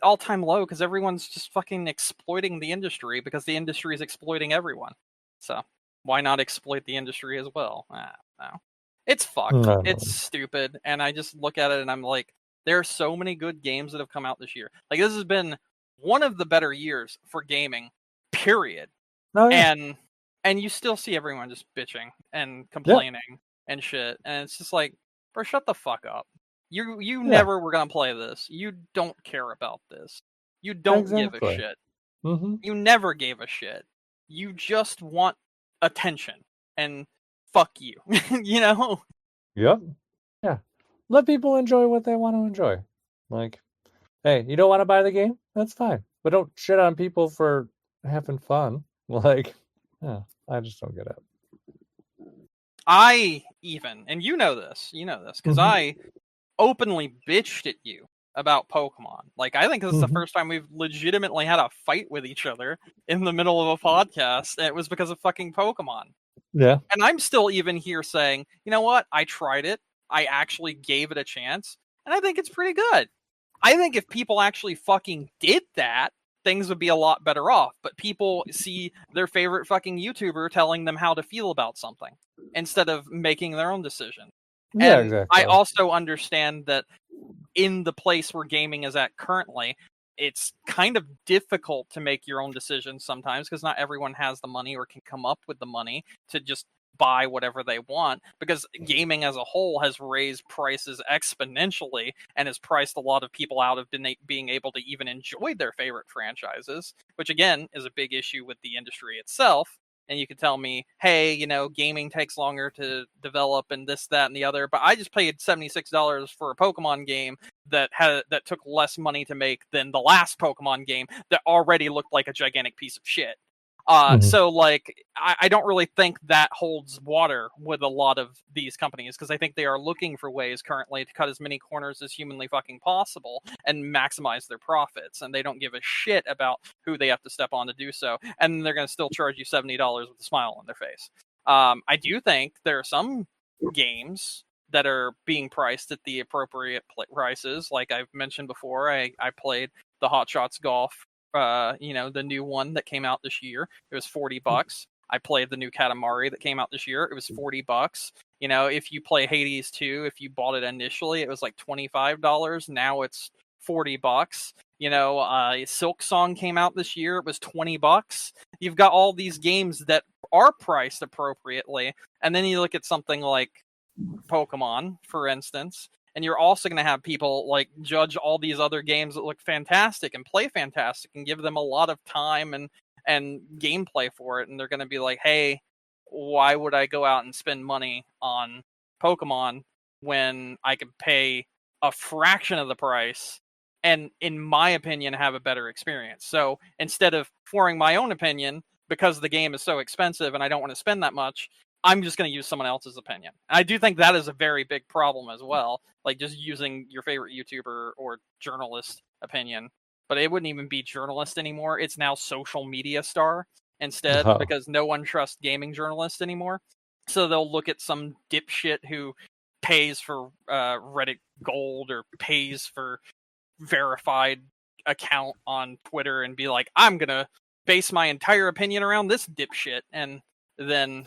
all-time low because everyone's just fucking exploiting the industry because the industry is exploiting everyone. So why not exploit the industry as well? No. It's fucked. It's No. stupid. And I just look at it and I'm like, there are so many good games that have come out this year. Like this has been one of the better years for gaming, period. Oh yeah. And you still see everyone just bitching and Yeah. complaining and shit. And it's just like, bro, shut the fuck up. You Yeah. never were gonna play this. You don't care about this. You don't give a Exactly. shit. Mm-hmm. You never gave a shit. You just want attention and fuck you. You know? Yep. Yeah. Let people enjoy what they want to enjoy. Like, hey, you don't want to buy the game? That's fine. But don't shit on people for having fun. Like, yeah, I just don't get it. I even, and you know this, because Mm-hmm. I openly bitched at you about Pokemon. Like, I think this is the Mm-hmm. first time we've legitimately had a fight with each other in the middle of a podcast, and it was because of fucking Pokemon. Yeah. And I'm still even here saying, you know what? I tried it. I actually gave it a chance, and I think it's pretty good. I think if people actually fucking did that, things would be a lot better off. But people see their favorite fucking YouTuber telling them how to feel about something instead of making their own decision. Yeah, And I exactly. also understand that in the place where gaming is at currently, it's kind of difficult to make your own decisions sometimes because not everyone has the money or can come up with the money to just buy whatever they want, because gaming as a whole has raised prices exponentially and has priced a lot of people out of being able to even enjoy their favorite franchises, which again is a big issue with the industry itself. And you could tell me, hey, gaming takes longer to develop and this, that, and the other, but I just paid $76 for a Pokemon game that took less money to make than the last Pokemon game that already looked like a gigantic piece of shit. Mm-hmm. So like I don't really think that holds water with a lot of these companies, because I think they are looking for ways currently to cut as many corners as humanly fucking possible and maximize their profits, and they don't give a shit about who they have to step on to do so, and they're going to still charge you $70 with a smile on their face. I do think there are some games that are being priced at the appropriate prices. Like I've mentioned before, I played the Hot Shots Golf, the new one that came out this year. It was $40. I played the new Katamari that came out this year. It was $40. If you play Hades 2, if you bought it initially, it was like $25. Now it's $40. Silk Song came out this year. It was $20. You've got all these games that are priced appropriately, and then you look at something like Pokemon, for instance, and you're also going to have people like judge all these other games that look fantastic and play fantastic and give them a lot of time and gameplay for it, and they're going to be like, hey, why would I go out and spend money on Pokemon when I could pay a fraction of the price and, in my opinion, have a better experience? So instead of forming my own opinion because the game is so expensive and I don't want to spend that much, I'm just going to use someone else's opinion. I do think that is a very big problem as well, like just using your favorite YouTuber or journalist opinion. But it wouldn't even be journalist anymore. It's now social media star instead, Oh. because no one trusts gaming journalists anymore. So they'll look at some dipshit who pays for Reddit Gold or pays for verified account on Twitter and be like, I'm going to base my entire opinion around this dipshit. And then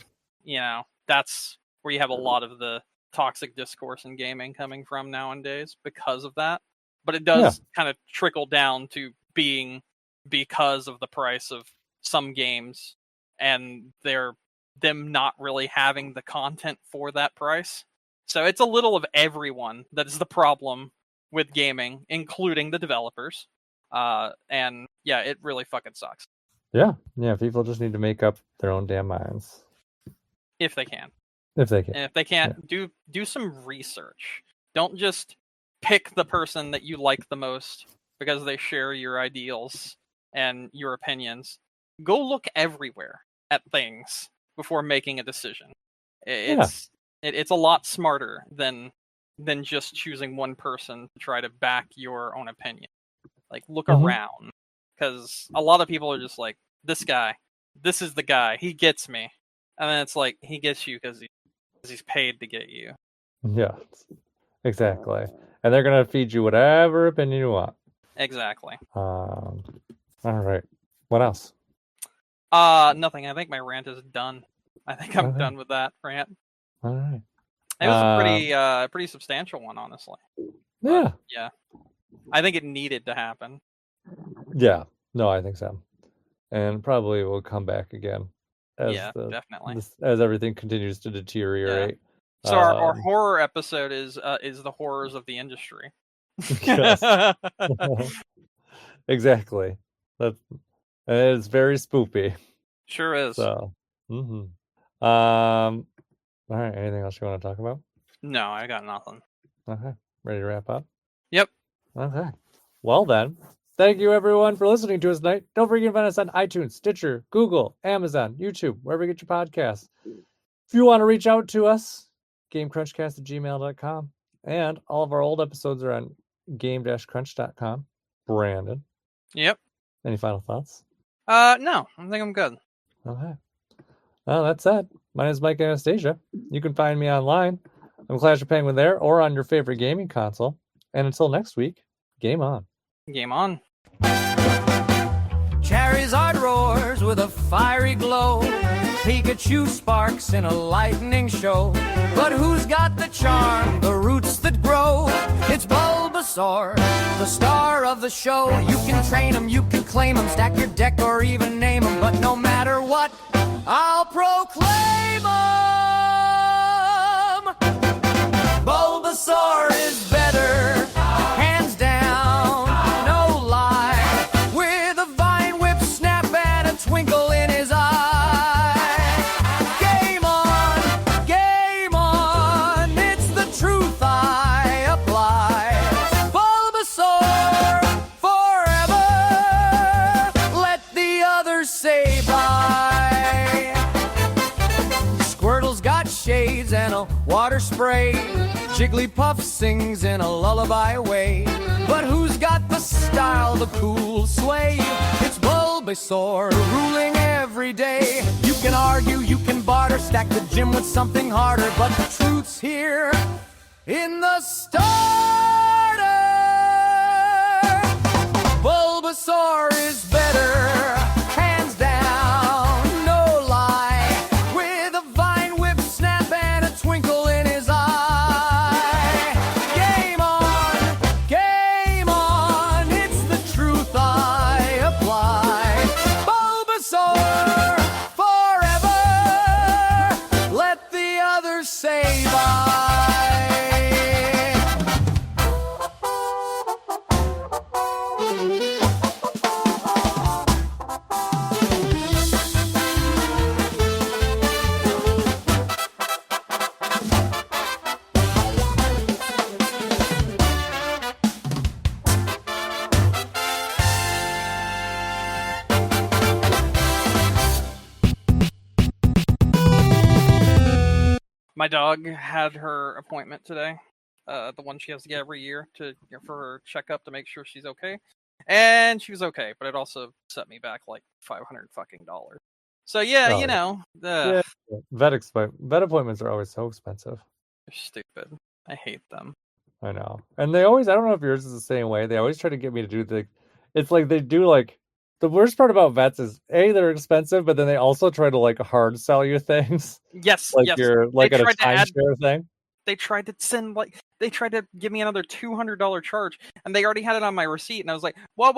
that's where you have a lot of the toxic discourse in gaming coming from nowadays because of that. But it Yeah. does kind of trickle down to being because of the price of some games and them not really having the content for that price. So it's a little of everyone that is the problem with gaming, including the developers. And yeah, it really fucking sucks. Yeah. Yeah. People just need to make up their own damn minds. If they can. If they can. And if they can't, do some research. Don't just pick the person that you like the most because they share your ideals and your opinions. Go look everywhere at things before making a decision. Yeah. It's a lot smarter than just choosing one person to try to back your own opinion. Like, look Mm-hmm. around, because a lot of people are just like, this guy, this is the guy, he gets me. And then it's like, he gets you because he's paid to get you. Yeah. Exactly. And they're gonna feed you whatever opinion you want. Exactly. All right. What else? Nothing. I think my rant is done. I think I'm Okay. done with that rant. All right. It was a pretty substantial one, honestly. But Yeah. yeah, I think it needed to happen. Yeah. No, I think so. And probably will come back again as Yeah, definitely. as everything continues to Yeah. deteriorate. So our horror episode is the horrors of the industry. Yes. Exactly. That's It's very spoopy. Sure is. So, all right. Anything else you want to talk about? No, I got nothing. Okay. Ready to wrap up? Yep. Okay. Well then, thank you everyone for listening to us tonight. Don't forget to find us on iTunes, Stitcher, Google, Amazon, YouTube, wherever you get your podcasts. If you want to reach out to us, gamecrunchcast@gmail.com. And all of our old episodes are on game-crunch.com. Brandon, Yep. any final thoughts? No, I think I'm good. Okay. Well, that's it. My name is Mike Anastasia. You can find me online. I'm Clash of Penguin there or on your favorite gaming console. And until next week, game on. Game on. Charizard roars with a fiery glow. Pikachu sparks in a lightning show. But who's got the charm, the roots that grow? It's Bulbasaur, the star of the show. You can train him, you can claim him, stack your deck or even name him. But no matter what, I'll proclaim him. Bulbasaur is better, hands down, no lie. With a vine whip snap and a twinkle in his eye. Game on, it's the truth I apply. Bulbasaur forever, let the others say bye. Squirtle's got shades and a water spray. Jigglypuff sings in a lullaby way. But who's got the style, the cool sway? It's Bulbasaur ruling every day. You can argue, you can barter, stack the gym with something harder. But the truth's here in the starter. Bulbasaur is better, hands down, no lie. With a vine whip snap and a twinkle in his eye. Game on, it's the truth I apply. Bulbasaur forever, let the others say bye. My dog had her appointment today. The one she has to get every year for her checkup to make sure she's okay. And she was okay, but it also set me back like $500 fucking dollars. So yeah, Oh, you know, Yeah. Vet appointments are always so expensive. they're stupid. I hate them. I know. And they always, I don't know if yours is the same way. They always try to get me to do it's like they do like, the worst part about vets is they're expensive, but then they also try to like hard sell you things. Yes, Like yes. you're like They at a tried to add- timeshare thing. They tried to give me another $200 charge, and they already had it on my receipt, and I was like, whoa,